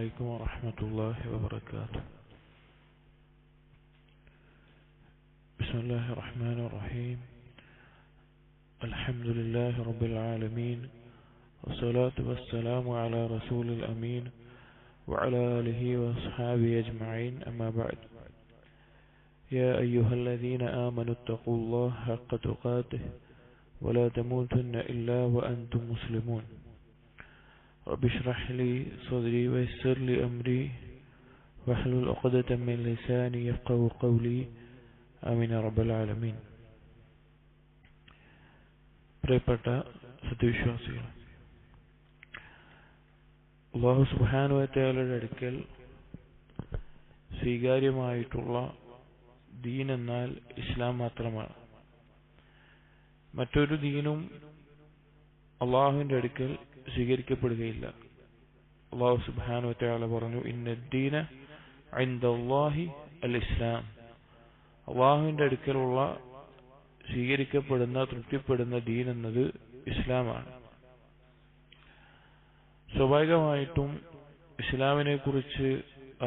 عليكم ورحمة الله وبركاته. بسم الله الرحمن الرحيم. الحمد لله رب العالمين، والصلاة والسلام على رسول الأمين وعلى آله وأصحابه أجمعين، أما بعد. يا أيها الذين آمنوا اتقوا الله حق تقاته ولا تموتن إلا وأنتم مسلمون. رب اشرح لي صدري ويسر لي أمري واحلل عقدة من لساني يفقهوا قولي. آمين يا رب العالمين. പ്രിയപ്പെട്ട സത്യവിശ്വാസികൾ, അല്ലാഹു സുബ്ഹാനഹു വ തആലയുടെ അടുക്കൽ സ്വീകാര്യമായിട്ടുള്ള ദീൻ എന്നാൽ ഇസ്ലാം മാത്രമാണ്. മറ്റൊരു ദീനും അള്ളാഹുവിന്റെ അടുക്കൽ സ്വീകരിക്കപ്പെടുകയില്ല. അല്ലാഹു സുബ്ഹാനഹു വ തആല പറഞ്ഞു, ഇന്നദ്ദീന ഇൻദല്ലാഹി അൽ ഇസ്ലാം. അള്ളാഹുവിന്റെ അടുക്കലുള്ള സ്വീകരിക്കപ്പെടുന്ന തൃപ്തിപ്പെടുന്ന ദീൻ എന്നത് ഇസ്ലാമാണ്. സ്വാഭാവികമായിട്ടും ഇസ്ലാമിനെ കുറിച്ച്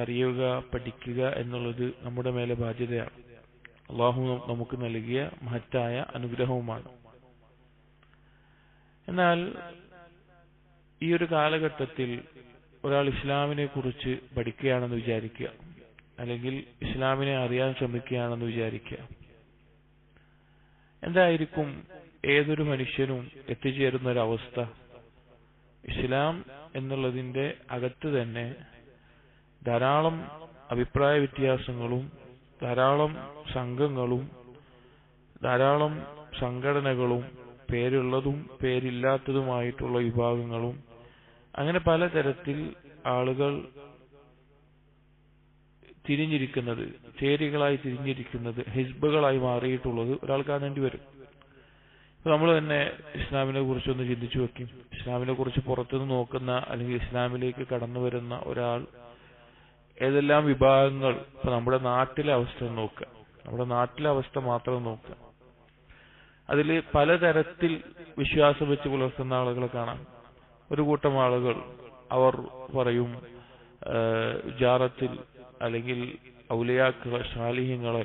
അറിയുക, പഠിക്കുക എന്നുള്ളത് നമ്മുടെ മേലെ ബാധ്യതയാണ്. അള്ളാഹു നമുക്ക് നൽകിയ മഹത്തായ അനുഗ്രഹവുമാണ്. എന്നാൽ ഈ ഒരു കാലഘട്ടത്തിൽ ഒരാൾ ഇസ്ലാമിനെ കുറിച്ച് പഠിക്കുകയാണെന്ന് വിചാരിക്കുക, അല്ലെങ്കിൽ ഇസ്ലാമിനെ അറിയാൻ ശ്രമിക്കുകയാണെന്ന് വിചാരിക്കുക. എന്തായിരിക്കും ഏതൊരു മനുഷ്യനും എത്തിച്ചേരുന്ന ഒരവസ്ഥ? ഇസ്ലാം എന്നുള്ളതിന്റെ അകത്ത് തന്നെ ധാരാളം അഭിപ്രായ വ്യത്യാസങ്ങളും ധാരാളം സംഘങ്ങളും ധാരാളം സംഘടനകളും പേരുള്ളതും പേരില്ലാത്തതുമായിട്ടുള്ള വിഭാഗങ്ങളും, അങ്ങനെ പലതരത്തിൽ ആളുകൾ തിരിഞ്ഞിരിക്കുന്നത്, ചേരികളായി തിരിഞ്ഞിരിക്കുന്നത്, ഹിസ്ബുകളായി മാറിയിട്ടുള്ളത് ഒരാൾ കാണേണ്ടി വരും. ഇപ്പൊ നമ്മൾ തന്നെ ഇസ്ലാമിനെ കുറിച്ചൊന്ന് ചിന്തിച്ചു വെക്കും. ഇസ്ലാമിനെ കുറിച്ച് പുറത്തുനിന്ന് നോക്കുന്ന അല്ലെങ്കിൽ ഇസ്ലാമിലേക്ക് കടന്നു വരുന്ന ഒരാൾ ഏതെല്ലാം വിഭാഗങ്ങൾ, ഇപ്പൊ നമ്മുടെ നാട്ടിലെ അവസ്ഥ നോക്കുക, നമ്മുടെ നാട്ടിലെ അവസ്ഥ മാത്രം നോക്കുക. അതിൽ പലതരത്തിൽ വിശ്വാസം വെച്ച് പുലർത്തുന്ന ആളുകളെ കാണാം. ഒരു കൂട്ടം ആളുകൾ അവർ പറയും ജാറത്തിൽ അല്ലെങ്കിൽ ഔലിയാക്കളെ, സാലിഹ്യങ്ങളെ,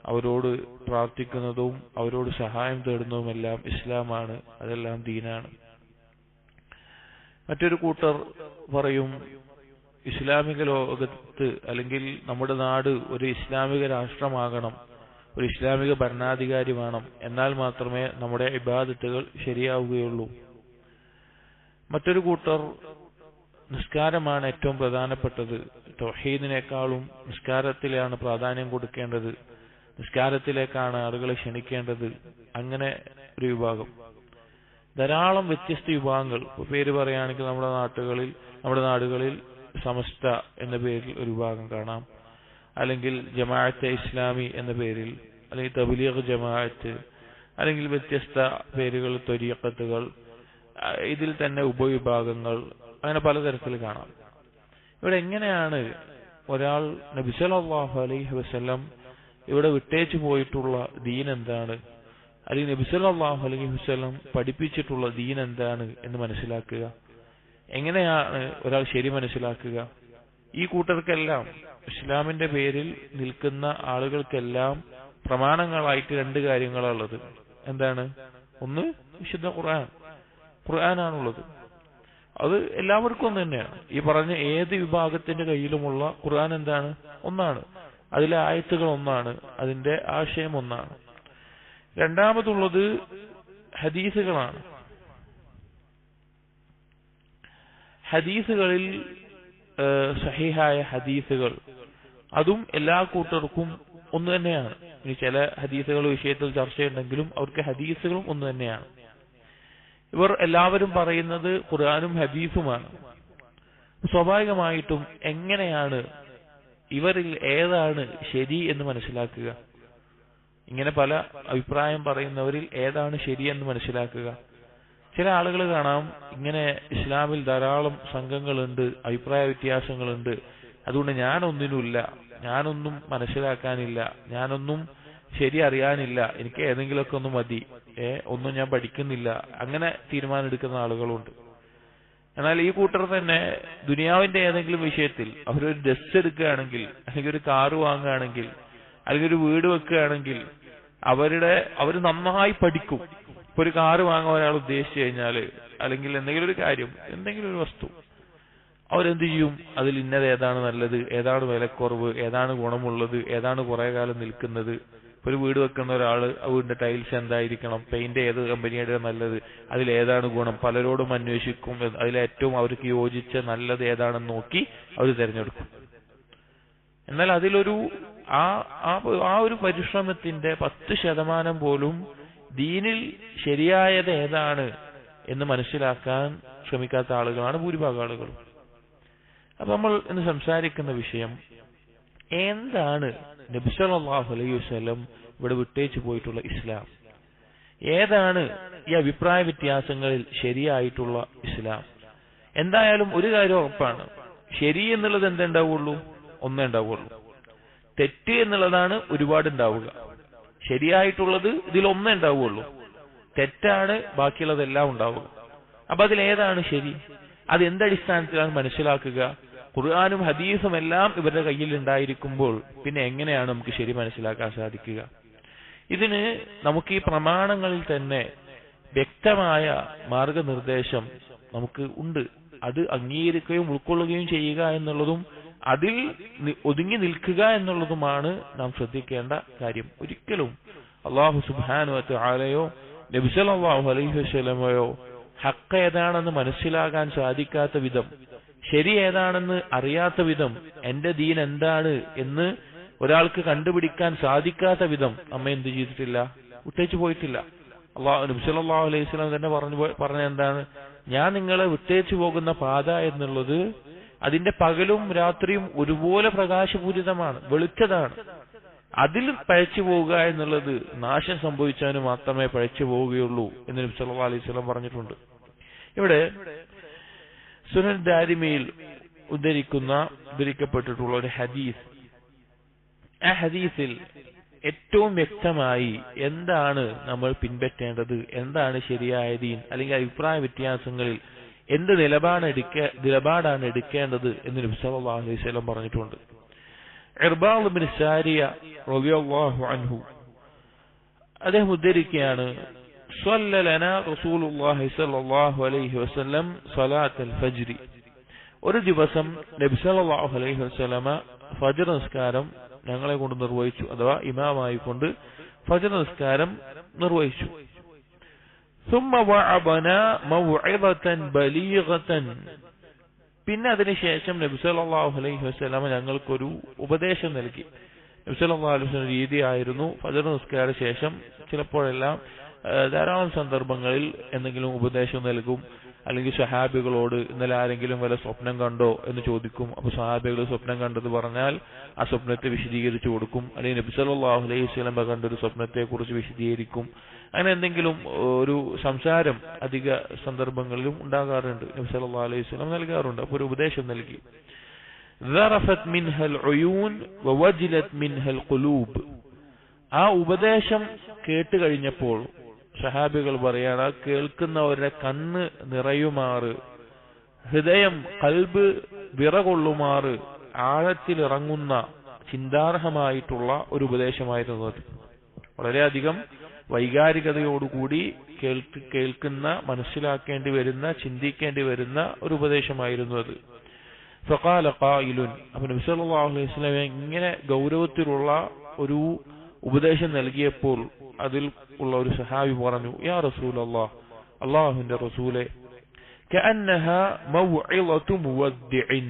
അവരോട് പ്രാർത്ഥിക്കുന്നതും അവരോട് സഹായം തേടുന്നതുമെല്ലാം ഇസ്ലാമാണ്, അതെല്ലാം ദീനാണ്. മറ്റൊരു കൂട്ടർ പറയും ഇസ്ലാമിക ലോകത്ത് അല്ലെങ്കിൽ നമ്മുടെ നാട് ഒരു ഇസ്ലാമിക രാഷ്ട്രമാകണം, ഒരു ഇസ്ലാമിക ഭരണാധികാരി വേണം, എന്നാൽ മാത്രമേ നമ്മുടെ ഇബാദത്തുകൾ ശരിയാവുകയുള്ളൂ. മറ്റൊരു കൂട്ടർ നിസ്കാരമാണ് ഏറ്റവും പ്രധാനപ്പെട്ടത്, തൗഹീദിനേക്കാളും നിസ്കാരത്തിലാണ് പ്രാധാന്യം കൊടുക്കേണ്ടത്, നിസ്കാരത്തിലേക്കാണ് ആളുകളെ ക്ഷണിക്കേണ്ടത്. അങ്ങനെ ഒരു വിഭാഗം. ധാരാളം വ്യത്യസ്ത വിഭാഗങ്ങൾ. പേര് പറയുകയാണെങ്കിൽ നമ്മുടെ നാടുകളിൽ സമസ്ത എന്ന പേരിൽ ഒരു വിഭാഗം കാണാം, അല്ലെങ്കിൽ ജമാഅത്തെ ഇസ്ലാമി എന്ന പേരിൽ, അല്ലെങ്കിൽ തബ്ലീഗ് ജമാഅത്ത്, അല്ലെങ്കിൽ വ്യത്യസ്ത പേരുകൾ, ത്വരീഖത്തുകൾ, ഇതിൽ തന്നെ ഉപവിഭാഗങ്ങൾ, അങ്ങനെ പലതരത്തിൽ കാണാം. ഇവിടെ എങ്ങനെയാണ് ഒരാൾ നബി സല്ലല്ലാഹു അലൈഹി വസല്ലം ഇവിടെ വിട്ടേച്ചു പോയിട്ടുള്ള ദീൻ എന്താണ്, അല്ലെങ്കിൽ നബി സല്ലല്ലാഹു അലൈഹി വസല്ലം പഠിപ്പിച്ചിട്ടുള്ള ദീൻ എന്താണ് എന്ന് മനസ്സിലാക്കുക? എങ്ങനെയാണ് ഒരാൾ ശരി മനസ്സിലാക്കുക? ഈ കൂട്ടർക്കെല്ലാം, ഇസ്ലാമിന്റെ പേരിൽ നിൽക്കുന്ന ആളുകൾക്കെല്ലാം പ്രമാണങ്ങളായിട്ട് രണ്ട് കാര്യങ്ങളാണുള്ളത്. എന്താണ്? ഒന്ന് വിശുദ്ധ ഖുർആനാണുള്ളത്. അത് എല്ലാവർക്കും ഒന്ന് തന്നെയാണ്. ഈ പറഞ്ഞ ഏത് വിഭാഗത്തിന്റെ കയ്യിലുമുള്ള ഖുർആൻ എന്താണ്? ഒന്നാണ്. അതിലെ ആയത്തുകൾ ഒന്നാണ്, അതിന്റെ ആശയം ഒന്നാണ്. രണ്ടാമതുള്ളത് ഹദീസുകളാണ്. ഹദീസുകളിൽ സഹീഹായ ഹദീസുകൾ, അതും എല്ലാ കൂട്ടർക്കും ഒന്ന് തന്നെയാണ്. ഇനി ചില ഹദീസുകൾ വിഷയത്തിൽ ചർച്ചയുണ്ടെങ്കിലും അവർക്ക് ഹദീസുകളും ഒന്ന് തന്നെയാണ്. ഇവർ എല്ലാവരും പറയുന്നത് ഖുർആനും ഹദീസുമാണ്. സ്വാഭാവികമായിട്ടും എങ്ങനെയാണ് ഇവരിൽ ഏതാണ് ശരി എന്ന് മനസ്സിലാക്കുക? ഇങ്ങനെ പല അഭിപ്രായം പറയുന്നവരിൽ ഏതാണ് ശരിയെന്ന് മനസ്സിലാക്കുക? ചില ആളുകൾ കാണാം, ഇങ്ങനെ ഇസ്ലാമിൽ ധാരാളം സംഘങ്ങളുണ്ട്, അഭിപ്രായ വ്യത്യാസങ്ങളുണ്ട്, അതുകൊണ്ട് ഞാനൊന്നിനുമില്ല, ഞാനൊന്നും മനസ്സിലാക്കാനില്ല, ഞാനൊന്നും ശരി അറിയാനില്ല, എനിക്ക് ഏതെങ്കിലുമൊക്കെ ഒന്ന് മതി, ഒന്നും ഞാൻ പഠിക്കുന്നില്ല, അങ്ങനെ തീരുമാനം എടുക്കുന്ന ആളുകളുണ്ട്. എന്നാൽ ഈ കൂട്ടർ തന്നെ ദുനിയാവിന്റെ ഏതെങ്കിലും വിഷയത്തിൽ അവരൊരു ഡ്രസ് എടുക്കുകയാണെങ്കിൽ, അല്ലെങ്കിൽ ഒരു കാറ് വാങ്ങുകയാണെങ്കിൽ, അല്ലെങ്കിൽ ഒരു വീട് വെക്കുകയാണെങ്കിൽ അവർ നന്നായി പഠിക്കും. ഇപ്പൊ ഒരു കാറ് വാങ്ങാൻ ഒരാൾ ഉദ്ദേശിച്ചു കഴിഞ്ഞാൽ, അല്ലെങ്കിൽ എന്തെങ്കിലും ഒരു കാര്യം, എന്തെങ്കിലും ഒരു വസ്തു, അവരെന്ത് ചെയ്യും? അതിൽ ഇന്നത് ഏതാണ് നല്ലത്, ഏതാണ് വിലക്കുറവ്, ഏതാണ് ഗുണമുള്ളത്, ഏതാണ് കുറെ കാലം നിൽക്കുന്നത്. ഒരു വീട് വെക്കുന്ന ഒരാള് വീടിന്റെ ടൈൽസ് എന്തായിരിക്കണം, പെയിന്റ് ഏത് കമ്പനിയുടെ നല്ലത്, അതിലേതാണ് ഗുണം, പലരോടും അന്വേഷിക്കും. അതിലേറ്റവും അവർക്ക് യോജിച്ച നല്ലത് ഏതാണെന്ന് നോക്കി അവർ തിരഞ്ഞെടുക്കും. എന്നാൽ അതിലൊരു ആ ഒരു പരിശ്രമത്തിന്റെ 10% പോലും ദീനിൽ ശരിയായത് ഏതാണ് എന്ന് മനസ്സിലാക്കാൻ ശ്രമിക്കാത്ത ആളുകളാണ് ഭൂരിഭാഗം ആളുകളും. അപ്പൊ നമ്മൾ ഇന്ന് സംസാരിക്കുന്ന വിഷയം എന്താണ് നബി സല്ലല്ലാഹു അലൈഹി വസല്ലം ഇവിടെ വിട്ടേച്ചു പോയിട്ടുള്ള ഇസ്ലാം, ഏതാണ് ഈ അഭിപ്രായ വ്യത്യാസങ്ങളിൽ ശരിയായിട്ടുള്ള ഇസ്ലാം. എന്തായാലും ഒരു കാര്യം ഉറപ്പാണ്, ശരി എന്നുള്ളത് എന്തുണ്ടാവുള്ളൂ? ഒന്നേ ഉണ്ടാവുള്ളൂ. തെറ്റ് എന്നുള്ളതാണ് ഒരുപാട് ഉണ്ടാവുക. ശരിയായിട്ടുള്ളത് ഇതിലൊന്നേ ഉണ്ടാവുള്ളൂ, തെറ്റാണ് ബാക്കിയുള്ളതെല്ലാം ഉണ്ടാവുക. അപ്പൊ അതിലേതാണ് ശരി? അത് എന്തടിസ്ഥാനത്തിലാണ് മനസ്സിലാക്കുക? ഖുർആനും ഹദീസും എല്ലാം ഇവരുടെ കയ്യിൽ ഉണ്ടായിരിക്കുമ്പോൾ പിന്നെ എങ്ങനെയാണ് നമുക്ക് ശരി മനസ്സിലാക്കാൻ സാധിക്കുക? ഇതിന് നമുക്ക് ഈ പ്രമാണങ്ങളിൽ തന്നെ വ്യക്തമായ മാർഗനിർദ്ദേശം നമുക്ക് ഉണ്ട്. അത് അംഗീകരിക്കുകയും ഉൾക്കൊള്ളുകയും ചെയ്യുക എന്നുള്ളതും അതിൽ ഒതുങ്ങി നിൽക്കുക എന്നുള്ളതുമാണ് നാം ശ്രദ്ധിക്കേണ്ട കാര്യം. ഒരിക്കലും അല്ലാഹു സുബ്ഹാനഹു വ തആലയോ നബി സല്ലല്ലാഹു അലൈഹി വസല്ലമയോ ഹഖ് ഏതാണെന്ന് മനസ്സിലാകാൻ സാധിക്കാത്ത വിധം, ശരി ഏതാണെന്ന് അറിയാത്ത വിധം, എന്റെ ദീൻ എന്താണ് എന്ന് ഒരാൾക്ക് കണ്ടുപിടിക്കാൻ സാധിക്കാത്ത വിധം നമ്മെ എന്ത് ചെയ്തിട്ടില്ല? വിട്ടേച്ചു പോയിട്ടില്ല. നബി സല്ലല്ലാഹു അലൈഹി വസല്ലം തന്നെ പറഞ്ഞ എന്താണ്? ഞാൻ നിങ്ങളെ വിട്ടേച്ചു പോകുന്ന പാത എന്നുള്ളത് അതിന്റെ പകലും രാത്രിയും ഒരുപോലെ പ്രകാശപൂരിതമാണ്, വെളിച്ചതാണ്. അതിൽ പഴച്ചു പോവുക എന്നുള്ളത് നാശം സംഭവിച്ചാലും മാത്രമേ പഴച്ചു പോവുകയുള്ളൂ എന്ന് നബി സല്ലല്ലാഹു അലൈഹി വസല്ലം പറഞ്ഞിട്ടുണ്ട്. ഇവിടെ സുനൻ ദാരിമിയിൽ ഉദ്ധരിക്കപ്പെട്ടിട്ടുള്ള ഒരു ഹദീസ്, ആ ഹദീസിൽ ഏറ്റവും വ്യക്തമായി എന്താണ് നമ്മൾ പിൻപറ്റേണ്ടത്, എന്താണ് ശരിയായ ദീൻ, അല്ലെങ്കിൽ അഭിപ്രായ വ്യത്യാസങ്ങളിൽ എന്ത് നിലപാടാണ് എടുക്കേണ്ടത് എന്ന് നബി സല്ലല്ലാഹു അലൈഹി വസല്ലം പറഞ്ഞിട്ടുണ്ട്. ഇർബാദ് ഇബ്നു സാരിയ റളിയല്ലാഹു അൻഹു അദ്ദേഹം ഉദ്ധരിക്കുകയാണ്, സ്വല്ലലനാ റസൂലുള്ളാഹി സ്വല്ലല്ലാഹു അലൈഹി വസല്ലം സ്വലാത്തുൽ ഫജ്ർ. ഒരു ദിവസം നബി സല്ലല്ലാഹു അലൈഹി വസല്ലമ ഫജ്ർ നിസ്കാരം ഞങ്ങളെ കൊണ്ട് നിർവഹിച്ചു, അഥവാ ഇമാമായി കൊണ്ട് ഫജ്ർ നിസ്കാരം നിർവഹിച്ചു. ثم وعظنا موعظة بليغة. പിന്നെ അതിനുശേഷം നബി സല്ലല്ലാഹു അലൈഹി വസല്ലമ ഞങ്ങൾക്കൊരു ഉപദേശം നൽകി. നബി സല്ലല്ലാഹു അലൈഹി വസല്ലം രീതിയായിരുന്നു ഫജ്ർ നിസ്കാര ശേഷം ചിലപ്പോഴെല്ലാം ധാരാളം സന്ദർഭങ്ങളിൽ എന്തെങ്കിലും ഉപദേശം നൽകും. അല്ലെങ്കിൽ സഹാബികളോട് ഇന്നലെ ആരെങ്കിലും വല്ല സ്വപ്നം കണ്ടോ എന്ന് ചോദിക്കും. അപ്പൊ സഹാബികൾ സ്വപ്നം കണ്ടത് പറഞ്ഞാൽ ആ സ്വപ്നത്തെ വിശദീകരിച്ചു കൊടുക്കും. അല്ലെങ്കിൽ നബി സല്ലല്ലാഹു അലൈഹി വസല്ലം കണ്ടൊരു സ്വപ്നത്തെ കുറിച്ച് വിശദീകരിക്കും. അങ്ങനെ എന്തെങ്കിലും ഒരു സംസാരം അധിക സന്ദർഭങ്ങളിലും ഉണ്ടാകാറുണ്ട്, നബി സല്ലല്ലാഹു അലൈഹി വസല്ലം നൽകാറുണ്ട്. അപ്പോൾ ഒരു ഉപദേശം നൽകി. ذرفت منها العيون ووجلت منها القلوب. ആ ഉപദേശം കേട്ട് കഴിഞ്ഞപ്പോൾ സഹാബികൾ പറയാണ്, കേൾക്കുന്നവരുടെ കണ്ണ് നിറയുമാറ്, ഹൃദയം കൽബ് വിറകൊള്ളുമാറ് ആഴത്തിലിറങ്ങുന്ന ചിന്താർഹമായിട്ടുള്ള ഒരു ഉപദേശമായിരുന്നു അത്. വളരെയധികം വൈകാരികതയോടുകൂടി കേൾക്കുന്ന, മനസ്സിലാക്കേണ്ടി വരുന്ന, ചിന്തിക്കേണ്ടി വരുന്ന ഒരു ഉപദേശമായിരുന്നു അത്. ഫഖാല ഖായിലുൻ. അപ്പോൾ നബി സല്ലല്ലാഹു അലൈഹി വസല്ലം ഇങ്ങനെ ഗൗരവത്തിലുള്ള ഒരു ഉപദേശം നൽകിയപ്പോൾ അതിൽ ഉള്ള ഒരു സഹാബി പറഞ്ഞു, യാ റസൂലല്ലാഹ്, അല്ലാഹുവിന്റെ റസൂലേ, കഅന്നഹാ മൗഇളതു മുവദ്ദിഇൻ.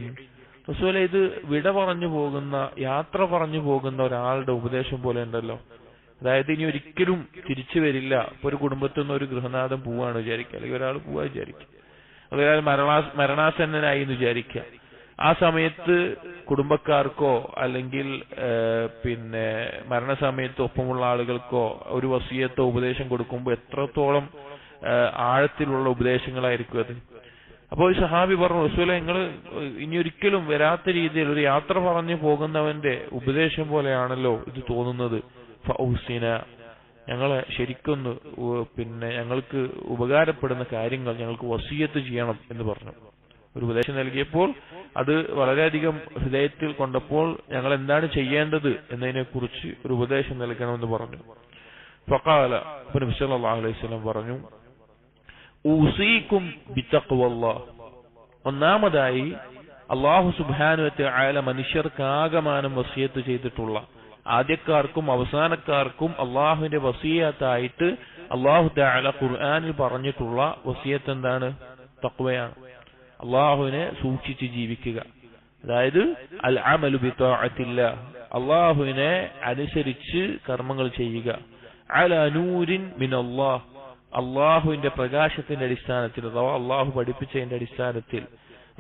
റസൂലേ, ഇത് വിട പറഞ്ഞു പോകുന്ന, യാത്ര പറഞ്ഞു പോകുന്ന ഒരാളുടെ ഉപദേശം പോലെ ഉണ്ടല്ലോ. അതായത് ഇനി ഒരിക്കലും തിരിച്ചു വരില്ല. ഇപ്പൊ ഒരു കുടുംബത്തിൽ നിന്ന് ഒരു ഗൃഹനാഥൻ പോവാണ് വിചാരിക്കുക, അല്ലെങ്കിൽ ഒരാൾ പോവാ വിചാരിക്കുക, അതൊരാൾ മരണാസന്നനായി എന്ന് വിചാരിക്കുക. ആ സമയത്ത് കുടുംബക്കാർക്കോ അല്ലെങ്കിൽ പിന്നെ മരണസമയത്ത് ഒപ്പമുള്ള ആളുകൾക്കോ ഒരു വസിയത്തോ ഉപദേശം കൊടുക്കുമ്പോൾ എത്രത്തോളം ആഴത്തിലുള്ള ഉപദേശങ്ങളായിരിക്കും അത്. അപ്പോൾ ഈ സഹാബി പറഞ്ഞു, റസൂലേ, നിങ്ങൾ ഇനി ഒരിക്കലും വരാത്ത രീതിയിൽ ഒരു യാത്ര പറഞ്ഞു പോകുന്നവന്റെ ഉപദേശം പോലെയാണല്ലോ ഇത് തോന്നുന്നത്. ഫൗസിന, ഞങ്ങളെ ശരിക്കൊന്ന് പിന്നെ ഞങ്ങൾക്ക് ഉപകാരപ്പെടുന്ന കാര്യങ്ങൾ ഞങ്ങൾക്ക് വസിയത്ത് ചെയ്യണം എന്ന് പറഞ്ഞു. ഒരു ഉപദേശം നൽകിയപ്പോൾ അത് വളരെയധികം ഹൃദയത്തിൽ കൊണ്ടപ്പോൾ ഞങ്ങൾ എന്താണ് ചെയ്യേണ്ടത് എന്നതിനെക്കുറിച്ച് ഒരു ഉപദേശം നൽകണമെന്ന് പറഞ്ഞു. ഫഖാല, നബി സല്ലല്ലാഹു അലൈഹി വസല്ലം പറഞ്ഞു, ഊസീകും ബിത്തഖ്വല്ലാഹ്. ഒന്നാമതായി അല്ലാഹു സുബ്ഹാനഹു വ തആല മനുഷ്യർക്കാകമാനം വസിയത്ത് ചെയ്തിട്ടുള്ള, ആദ്യക്കാർക്കും അവസാനക്കാർക്കും അള്ളാഹുവിന്റെ വസിയത്തായിട്ട് അല്ലാഹു തആല ഖുർആനിൽ പറഞ്ഞിട്ടുള്ള വസിയത്ത് എന്താണ്? തഖ്വയാണ്. അള്ളാഹുവിനെ സൂക്ഷിച്ച് ജീവിക്കുക. അതായത് അൽ അമലു ബിതാഅത്തില്ലാഹ്, അള്ളാഹുവിനെ അനുസരിച്ച് കർമ്മങ്ങൾ ചെയ്യുക. അലാ നൂരിൻ മിനല്ലാഹ്, അള്ളാഹുവിന്റെ പ്രകാശത്തിന്റെ അടിസ്ഥാനത്തിൽ അഥവാ അള്ളാഹു പഠിപ്പിച്ചതിന്റെ അടിസ്ഥാനത്തിൽ.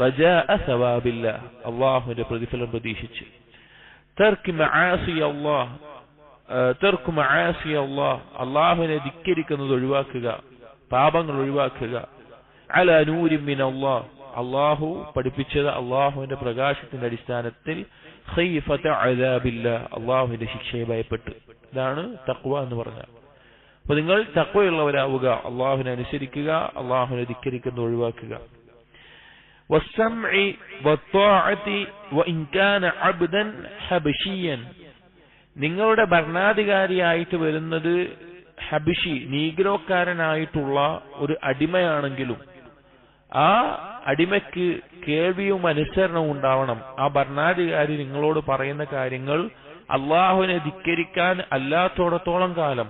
റജാഅ സവാബില്ലാഹ്, അള്ളാഹുവിന്റെ പ്രതിഫലം പ്രതീക്ഷിച്ച്. തർക്ക് മആസി അല്ലാഹ്, തർക്ക് മആസി അല്ലാഹ്, അള്ളാഹുവിനെ ധിക്കരിക്കുന്നത് ഒഴിവാക്കുക, പാപങ്ങൾ ഒഴിവാക്കുക. അലാ നൂരിൻ മിനല്ലാഹ്, അള്ളാഹു പഠിപ്പിച്ചത് അള്ളാഹുവിന്റെ പ്രകാശത്തിന്റെ അടിസ്ഥാനത്തിൽ. ഖൈഫത അദാബില്ലാഹ്, അള്ളാഹുവിന്റെ ശിക്ഷയെ ഭയപ്പെട്ട്. ഇതാണ് തഖ്വ എന്ന് പറഞ്ഞാൽ. അപ്പൊ നിങ്ങൾ തഖ്വയുള്ളവരാവുക, അള്ളാഹുവിനെ അനുസരിക്കുക, അള്ളാഹുവിനെ ധിക്കരിക്കുന്നത് ഒഴിവാക്കുക. വസ്സംഇ വത്വാഅതി വഇൻ കാന അബ്ദൻ ഹബശിയൻ, നിങ്ങളുടെ ഭരണാധികാരിയായിട്ട് വരുന്നത് ഹബശി, നീഗ്രോക്കാരനായിട്ടുള്ള ഒരു അടിമയാണെങ്കിലും ആ അടിമയ്ക്ക് കേൾവിയും അനുസരണവും ഉണ്ടാവണം. ആ ഭരണാധികാരി നിങ്ങളോട് പറയുന്ന കാര്യങ്ങൾ അള്ളാഹുവിനെ ധിക്കരിക്കാൻ അല്ലാത്തോടത്തോളം കാലം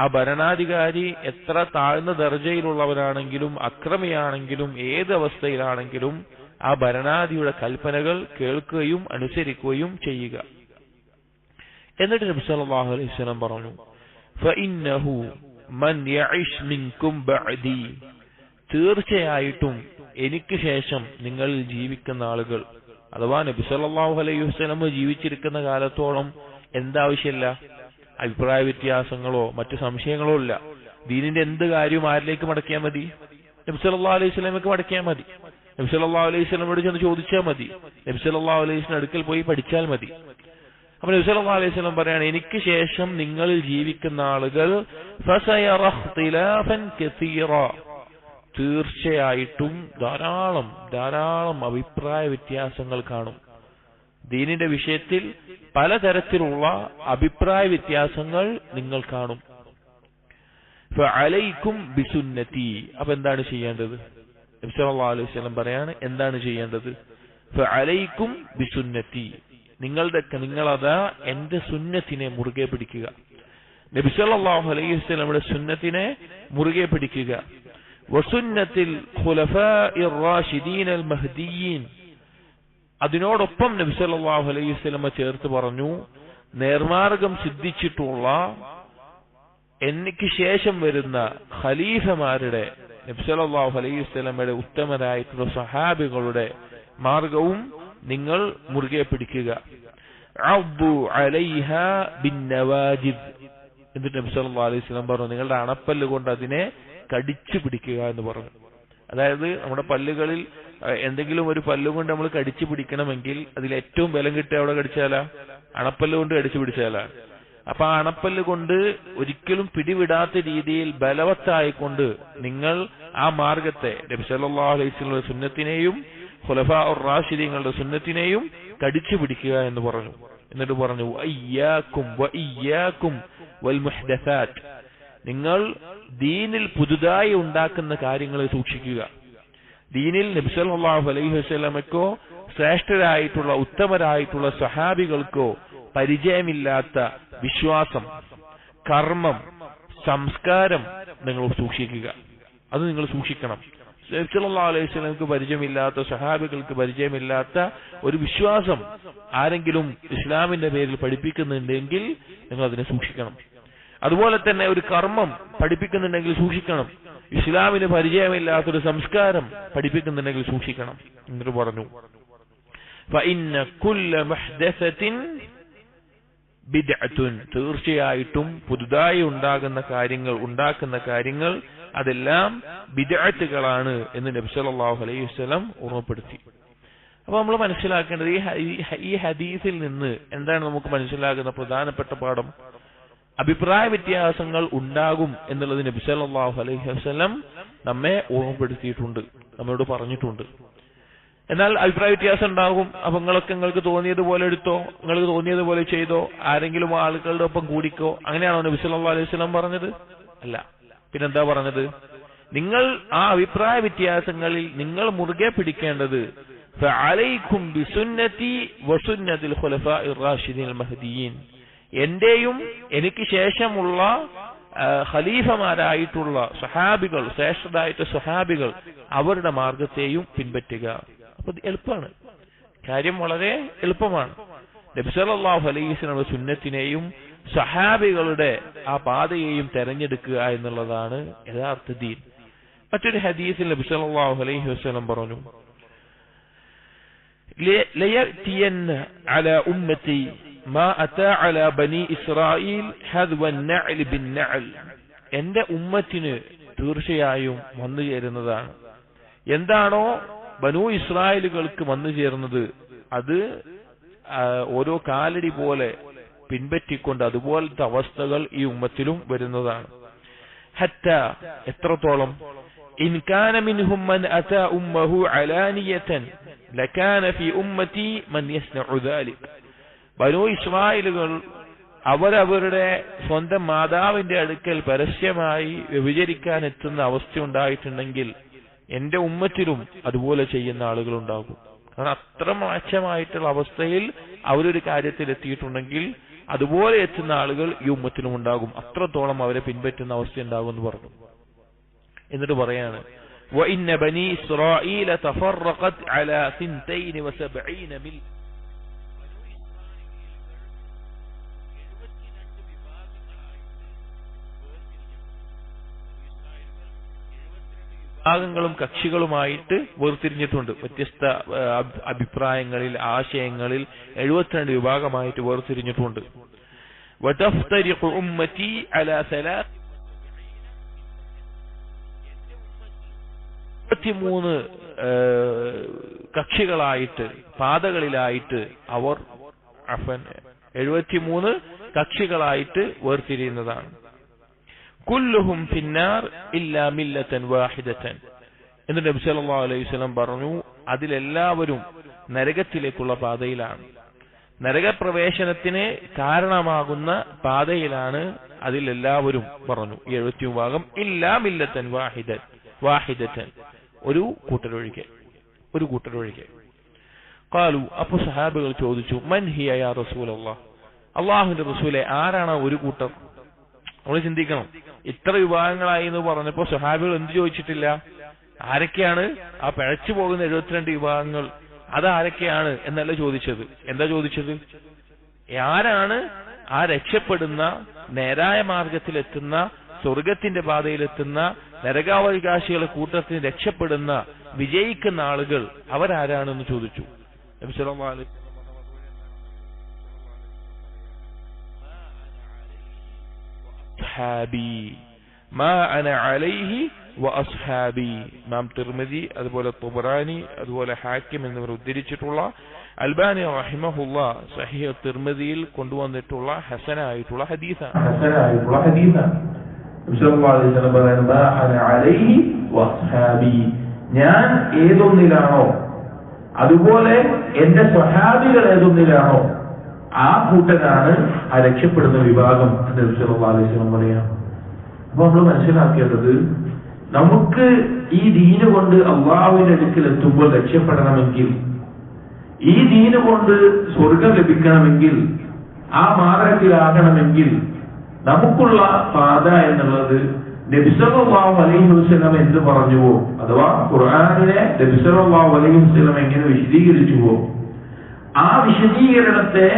ആ ഭരണാധികാരി എത്ര താഴ്ന്ന ദർജയിലുള്ളവരാണെങ്കിലും അക്രമിയാണെങ്കിലും ഏത് അവസ്ഥയിലാണെങ്കിലും ആ ഭരണാധികാരിയുടെ കൽപ്പനകൾ കേൾക്കുകയും അനുസരിക്കുകയും ചെയ്യുക. എന്നിട്ട് നബി സല്ലല്ലാഹു അലൈഹി വസല്ലം പറഞ്ഞു, ഫഇന്നഹു മൻ യഇശ് മിൻകും ബഅദി, തീർച്ചയായിട്ടും എനിക്ക് ശേഷം നിങ്ങളിൽ ജീവിക്കുന്ന ആളുകൾ, അഥവാ നബി സല്ലല്ലാഹു അലൈഹി വസല്ലം ജീവിച്ചിരിക്കുന്ന കാലത്തോളം എന്താവശ്യമില്ല? അഭിപ്രായ വ്യത്യാസങ്ങളോ മറ്റു സംശയങ്ങളോ ഇല്ല. ദീനിന്റെ എന്ത് കാര്യവും ആരിലേക്ക് മടക്കിയാൽ മതി? നബി സല്ലല്ലാഹു അലൈഹി വസല്ലമക്ക് മടക്കിയാൽ മതി. നബി സല്ലല്ലാഹു അലൈഹി വസല്ലമയോട് ചെന്ന് ചോദിച്ചാൽ മതി. നബി സല്ലല്ലാഹു അലൈഹി വസല്ലം അടുക്കൽ പോയി പഠിച്ചാൽ മതി. അപ്പൊ നബി സല്ലല്ലാഹു അലൈഹി വസല്ലം പറയാണ്, എനിക്ക് ശേഷം നിങ്ങളിൽ ജീവിക്കുന്ന ആളുകൾ ഫസയറ ഇഖ്തിലാഫൻ കസീറ, തീർച്ചയായിട്ടും ധാരാളം അഭിപ്രായ വ്യത്യാസങ്ങൾ കാണും. ദീനിന്റെ വിഷയത്തിൽ പലതരത്തിലുള്ള അഭിപ്രായ വ്യത്യാസങ്ങൾ നിങ്ങൾ കാണും. ഫഅലൈക്കും ബിസുന്നതി, അപ്പൊ എന്താണ് ചെയ്യേണ്ടത്? നബി സല്ലല്ലാഹു അലൈഹി വസല്ലം പറയാണ്, എന്താണ് ചെയ്യേണ്ടത്? ഫഅലൈക്കും ബിസുന്നതി, നിങ്ങളതാ എന്റെ സുന്നത്തിനെ മുറുകെ പിടിക്കുക. നബി സല്ലല്ലാഹു അലൈഹി വസല്ലമയുടെ സുന്നത്തിനെ മുറുകെ പിടിക്കുക. വസുന്നത്തിൽ ഖുലഫാഇർ റാഷിദീനൽ മഹ്ദിയീൻ, അതിനോടൊപ്പം നബി സല്ലല്ലാഹു അലൈഹി വസല്ലമ ചേർത്ത് പറഞ്ഞു, നേർമാർഗം സിദ്ധിച്ചിട്ടുള്ള എനിക്ക് ശേഷം വരുന്ന ഖലീഫമാരുടെ, നബി സല്ലല്ലാഹു അലൈഹി വസല്ലമയുടെ ഉത്തമരായിട്ടുള്ള സഹാബികളുടെ മാർഗവും നിങ്ങൾ മുറുകെ പിടിക്കുക. അബ്ദു അലൈഹാ ബിന്നവാജിദ്, എന്നിട്ട് നബി സല്ലല്ലാഹു അലൈഹി വസല്ലം പറഞ്ഞു, നിങ്ങളുടെ അണപ്പല്ല് കൊണ്ട് അതിനെ കടിച്ചു പിടിക്കുക എന്ന് പറഞ്ഞു. അതായത് നമ്മുടെ പല്ലുകളിൽ എന്തെങ്കിലും ഒരു പല്ലുകൊണ്ട് നമ്മൾ കടിച്ചു പിടിക്കണമെങ്കിൽ അതിൽ ഏറ്റവും ബലം കിട്ടുക എവിടെ കടിച്ചാലാ? അണപ്പല്ല് കൊണ്ട് കടിച്ചു പിടിച്ചാലാ. അപ്പൊ ആ അണപ്പല്ല് കൊണ്ട് ഒരിക്കലും പിടിവിടാത്ത രീതിയിൽ ബലവത്തായിക്കൊണ്ട് നിങ്ങൾ ആ മാർഗത്തെ, നബി സല്ലല്ലാഹു അലൈഹി വസല്ലമയുടെ സുന്നത്തിനെയും ഖുലഫാഉർ റാഷിദീങ്ങളുടെ സുന്നത്തിനെയും കടിച്ചു പിടിക്കുക എന്ന് പറഞ്ഞു. എന്നിട്ട് പറഞ്ഞു, വഇയ്യാകും വൽ മുഹ്ദസാത്ത്, നിങ്ങൾ ദീനിൽ പുതുതായി ഉണ്ടാക്കുന്ന കാര്യങ്ങളെ സൂക്ഷിക്കുക. ദീനിൽ നബി സല്ലല്ലാഹു അലൈഹി വസല്ലമക്കോ ശ്രേഷ്ഠരായിട്ടുള്ള ഉത്തമരായിട്ടുള്ള സഹാബികൾക്കോ പരിചയമില്ലാത്ത വിശ്വാസം, കർമ്മം, സംസ്കാരം നിങ്ങൾ സൂക്ഷിക്കുക. അത് നിങ്ങൾ സൂക്ഷിക്കണം. നബി സല്ലല്ലാഹു അലൈഹി വസല്ലമക്ക് പരിചയമില്ലാത്ത, സഹാബികൾക്ക് പരിചയമില്ലാത്ത ഒരു വിശ്വാസം ആരെങ്കിലും ഇസ്ലാമിന്റെ പേരിൽ പഠിപ്പിക്കുന്നുണ്ടെങ്കിൽ നിങ്ങൾ അതിനെ സൂക്ഷിക്കണം. അതുപോലെ തന്നെ ഒരു കർമ്മം പഠിപ്പിക്കുന്നുണ്ടെങ്കിൽ സൂക്ഷിക്കണം. ഇസ്ലാമിന് പരിചയമില്ലാത്തൊരു സംസ്കാരം പഠിപ്പിക്കുന്നുണ്ടെങ്കിൽ സൂക്ഷിക്കണം. എന്നിട്ട് പറഞ്ഞു, ഫഇന്ന കുല്ല മുഹ്ദസത്തിൻ ബിദ്അത്തുൻ, തീർച്ചയായിട്ടും പുതുതായി ഉണ്ടാക്കുന്ന കാര്യങ്ങൾ അതെല്ലാം ബിദ്അത്തുകളാണ് എന്ന് നബി സല്ലല്ലാഹു അലൈഹി വസല്ലം ഓർമ്മപ്പെടുത്തി. അപ്പൊ നമ്മൾ മനസ്സിലാക്കേണ്ടത് ഈ ഹദീസിൽ നിന്ന് എന്താണ് നമുക്ക് മനസ്സിലാകുന്ന പ്രധാനപ്പെട്ട പാഠം? അഭിപ്രായ വ്യത്യാസങ്ങൾ ഉണ്ടാകും എന്നുള്ളത് നബി സല്ലല്ലാഹു അലൈഹി വസല്ലം നമ്മെ ഓർമ്മപ്പെടുത്തിയിട്ടുണ്ട്, നമ്മോട് പറഞ്ഞിട്ടുണ്ട്. എന്നാൽ അഭിപ്രായ വ്യത്യാസം ഉണ്ടാകും. അപ്പൊ നിങ്ങൾക്ക് തോന്നിയതുപോലെ എടുത്തോ, നിങ്ങൾക്ക് തോന്നിയതുപോലെ ചെയ്തോ, ആരെങ്കിലും ആളുകളുടെ ഒപ്പം കൂടിക്കോ. അങ്ങനെയാണോ നബി സല്ലല്ലാഹു അലൈഹി വസല്ലം പറഞ്ഞത്? അല്ല. പിന്നെന്താ പറഞ്ഞത്? നിങ്ങൾ ആ അഭിപ്രായ വ്യത്യാസങ്ങളിൽ നിങ്ങൾ മുറുകെ പിടിക്കേണ്ടത് ഫഅലൈക്കും ബിസുന്നതി വസുന്നതിൽ ഖുലഫാഇർ റാഷിദീൻ മഹ്ദിയീൻ, എന്റെയും എനിക്ക് ശേഷമുള്ള ഖലീഫമാരായിട്ടുള്ള സ്വഹാബികൾ, ശ്രേഷ്ഠരായിട്ട് സ്വഹാബികൾ, അവരുടെ മാർഗത്തെയും പിൻപറ്റുക. അപ്പൊ എളുപ്പമാണ്, കാര്യം വളരെ എളുപ്പമാണ്. നബി സല്ലല്ലാഹു അലൈഹി വസല്ലം സുന്നത്തിനെയും സ്വഹാബികളുടെ ആ പാതയെയും തെരഞ്ഞെടുക്കുക എന്നുള്ളതാണ് യഥാർത്ഥ ദീൻ. മറ്റൊരു ഹദീസിൽ നബി സല്ലല്ലാഹു അലൈഹി വസല്ലം പറഞ്ഞു, ലയഅതിയന്ന അലാ ഉമ്മതി മാ അതാ അലാ ബനി ഇസ്രായീൽ ഹദ്വൻ നഅൽ ബിൻ നഅൽ, എന്റെ ഉമ്മത്തിന് തീർച്ചയായും വന്നു ചേരുന്നതാണ് എന്താണോ ബനൂ ഇസ്രായേലുകൾക്ക് വന്നു ചേർന്നത്, അത് ഓരോ കാലടി പോലെ പിൻപറ്റിക്കൊണ്ട് അതുപോലത്തെ അവസ്ഥകൾ ഈ ഉമ്മത്തിലും വരുന്നതാണ്. ഹത്ത, എത്രത്തോളം, ഇൻ കാന മിൻഹും മൻ അതാ ഉമ്മഹു അലാനിയതൻ ലകാന ഫീ ഉമ്മതി മൻ യസ്നഉ ദാലിക്, ബനൂ ഇസ്രായേലുകൾ അവരവരുടെ സ്വന്തം മാതാവിന്റെ അടുക്കൽ പരസ്യമായി വ്യഭിചരിക്കാൻ എത്തുന്ന അവസ്ഥ ഉണ്ടായിട്ടുണ്ടെങ്കിൽ എന്റെ ഉമ്മത്തിലും അതുപോലെ ചെയ്യുന്ന ആളുകൾ ഉണ്ടാകും. കാരണം അത്ര മോശമായിട്ടുള്ള അവസ്ഥയിൽ അവരൊരു കാര്യത്തിൽ എത്തിയിട്ടുണ്ടെങ്കിൽ അതുപോലെ എത്തുന്ന ആളുകൾ ഈ ഉമ്മത്തിലും ഉണ്ടാകും. അത്രത്തോളം അവരെ പിൻപറ്റുന്ന അവസ്ഥ ഉണ്ടാകും എന്ന് പറഞ്ഞു. എന്നിട്ട് പറയാണ്, وَإِنَّ بَنِي إِسْرَائِيلَ تَفَرَّقَتْ عَلَى 72 مِلَّةٍ, വിഭാഗങ്ങളും കക്ഷികളുമായിട്ട് വേർതിരിഞ്ഞിട്ടുണ്ട്. വ്യത്യസ്ത അഭിപ്രായങ്ങളിൽ, ആശയങ്ങളിൽ 72 വിഭാഗമായിട്ട് വേർതിരിഞ്ഞിട്ടുണ്ട്. وَتَفْتَرِقُ أُمَّتِي عَلَى 33 കക്ഷികളായിട്ട്, പാതകളിലായിട്ട് അവർ 73 കക്ഷികളായിട്ട് വേർതിരിയുന്നതാണ്. കുല്ലുഹും ഫിന്നാർ ഇല്ലാ മില്ലതൻ വാഹിദതൻ, എന്ന് നബി സല്ലല്ലാഹു അലൈഹി വസല്ലം പറഞ്ഞു, അതിലെല്ലാവരും നരകത്തിലേക്കുള്ള പാതയിലാണ്, നരകപ്രവേശനത്തിന് കാരണമാകുന്ന പാതയിലാണ് അതിലെല്ലാവരും പറഞ്ഞു. 70 വിഭാഗം ഇല്ലാ മില്ലതൻ വാഹിദതൻ, ഒരു കൂട്ടരൊഴികെ. ഖാലു, അപ്പോൾ സഹാബികൾ ചോദിച്ചു, മൻ ഹിയ യാ റസൂലല്ലാഹ്, അല്ലാഹുവിന്റെ റസൂലേ, ആരാണ് ഒരു കൂട്ടർ? നമ്മൾ ചിന്തിക്കണം, ഇത്ര വിഭാഗങ്ങളായി എന്ന് പറഞ്ഞപ്പോ സ്വഹാബികൾ എന്ത് ചോദിച്ചിട്ടില്ല? ആരൊക്കെയാണ് ആ പിഴച്ചു പോകുന്ന 72 വിഭാഗങ്ങൾ, അതാരൊക്കെയാണ് എന്നല്ല ചോദിച്ചത്. എന്താ ചോദിച്ചത്? ആരാണ് ആ രക്ഷപ്പെടുന്ന, നേരായ മാർഗത്തിലെത്തുന്ന, സ്വർഗത്തിന്റെ പാതയിലെത്തുന്ന, നരകാവകാശികളെ കൂട്ടത്തിന് രക്ഷപ്പെടുന്ന, വിജയിക്കുന്ന ആളുകൾ അവരാരാണെന്ന് ചോദിച്ചു. നബി സല്ലല്ലാഹു അലൈഹി മാ അന അലൈഹി വഅസ്ഹാബി, ഇമാം തിർമിദി, അതുപോലെ തുബറാനി, അതുപോലെ ഹാക്കിം എന്നിവർ ഉദ്ധരിച്ചിട്ടുള്ള, അൽബാനി റഹിമഹുല്ലാഹ് സഹീഹ് തിർമിദിയിൽ കൊണ്ടുവന്നിട്ടുള്ള ഹസനായിട്ടുള്ള ഹദീസാണ്. ഞാൻ ഏതൊന്നിലാണോ അതുപോലെ എന്റെ സ്വഹാബികൾ ഏതൊന്നിലാണോ ആ കൂട്ടനാണ് ആ രക്ഷപ്പെടുന്ന വിഭാഗം എന്ന് നബി സല്ലല്ലാഹു അലൈഹി വസല്ലം പറയാം. അപ്പൊ നമ്മൾ മനസ്സിലാക്കേണ്ടത്, നമുക്ക് ഈ ദീന് കൊണ്ട് അള്ളാഹുവിന്റെ അടുക്കൽ എത്തുമ്പോൾ രക്ഷപ്പെടണമെങ്കിൽ, ഈ ദീന് കൊണ്ട് സ്വർഗം ലഭിക്കണമെങ്കിൽ, ആ മാർഗത്തിലാകണമെങ്കിൽ നമുക്കുള്ള പാത എന്നുള്ളത് നബി സല്ലല്ലാഹു അലൈഹി വസല്ലം എന്ത് പറഞ്ഞുവോ, അഥവാ ഖുർആനിനെ നബി സല്ലല്ലാഹു അലൈഹി വസല്ലം എങ്ങനെ വിശദീകരിച്ചുവോ, ആ വിശദീകരണത്തെ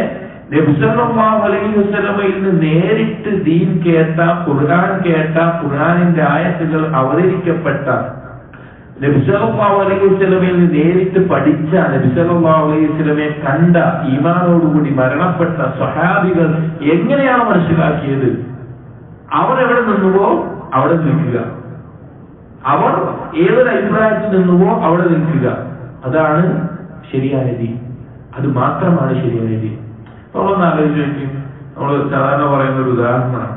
നബി സല്ലല്ലാഹു അലൈഹി വസല്ലമയിൽ നിന്ന് നേരിട്ട് ദീൻ കേട്ട, ഖുർആൻ കേട്ട, ഖുർആനിന്റെ ആയത്തുകൾ അവതരിക്കപ്പെട്ട, നബി സല്ലല്ലാഹു അലൈഹി വസല്ലമയിൽ നിന്ന് നേരിട്ട് പഠിച്ച, നബി സല്ലല്ലാഹു അലൈഹി വസല്ലമയെ കണ്ട, ഈമാനോടുകൂടി മരണപ്പെട്ട സ്വഹാബികൾ എങ്ങനെയാണ് മനസ്സിലാക്കിയത്? അവർ എവിടെ നിന്നുവോ അവിടെ നിൽക്കുക, അവർ ഏതൊരു അഭിപ്രായത്തിൽ നിന്നുവോ അവിടെ നിൽക്കുക. അതാണ് ശരിയായ ദീൻ, അത് മാത്രമാണ് ശരിയായ ദീൻ. നമ്മളൊന്ന് ആലോചിക്കും, നമ്മൾ സാധാരണ പറയുന്ന ഒരു ഉദാഹരണമാണ്.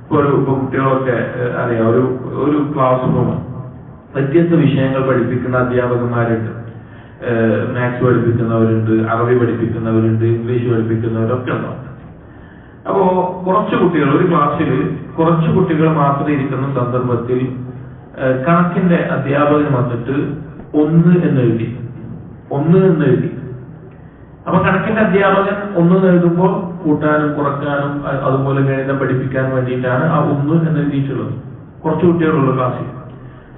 ഇപ്പൊ കുട്ടികളൊക്കെ അറിയാം, ഒരു ക്ലാസ് റൂം, വ്യത്യസ്ത വിഷയങ്ങൾ പഠിപ്പിക്കുന്ന അധ്യാപകന്മാരുണ്ട്. മാത്സ് പഠിപ്പിക്കുന്നവരുണ്ട്, അറബി പഠിപ്പിക്കുന്നവരുണ്ട്, ഇംഗ്ലീഷ് പഠിപ്പിക്കുന്നവരൊക്കെ ഉണ്ടാവും. അപ്പോ കുറച്ച് കുട്ടികൾ, ഒരു ക്ലാസ്സിൽ കുറച്ച് കുട്ടികൾ മാത്രം ഇരിക്കുന്ന സന്ദർഭത്തിൽ കണക്കിന്റെ അധ്യാപകൻ വന്നിട്ട് 1 എന്നെഴുതി. അപ്പൊ കണക്കിന്റെ അധ്യാപകൻ 1 എഴുതുമ്പോൾ കൂട്ടാനും കുറക്കാനും അതുപോലെ ഗണിതം പഠിപ്പിക്കാൻ വേണ്ടിയിട്ടാണ് ആ 1 എന്നെഴുതിയിട്ടുള്ളത്. കുറച്ച് കുട്ടികളുള്ള ക്ലാസ്സിൽ.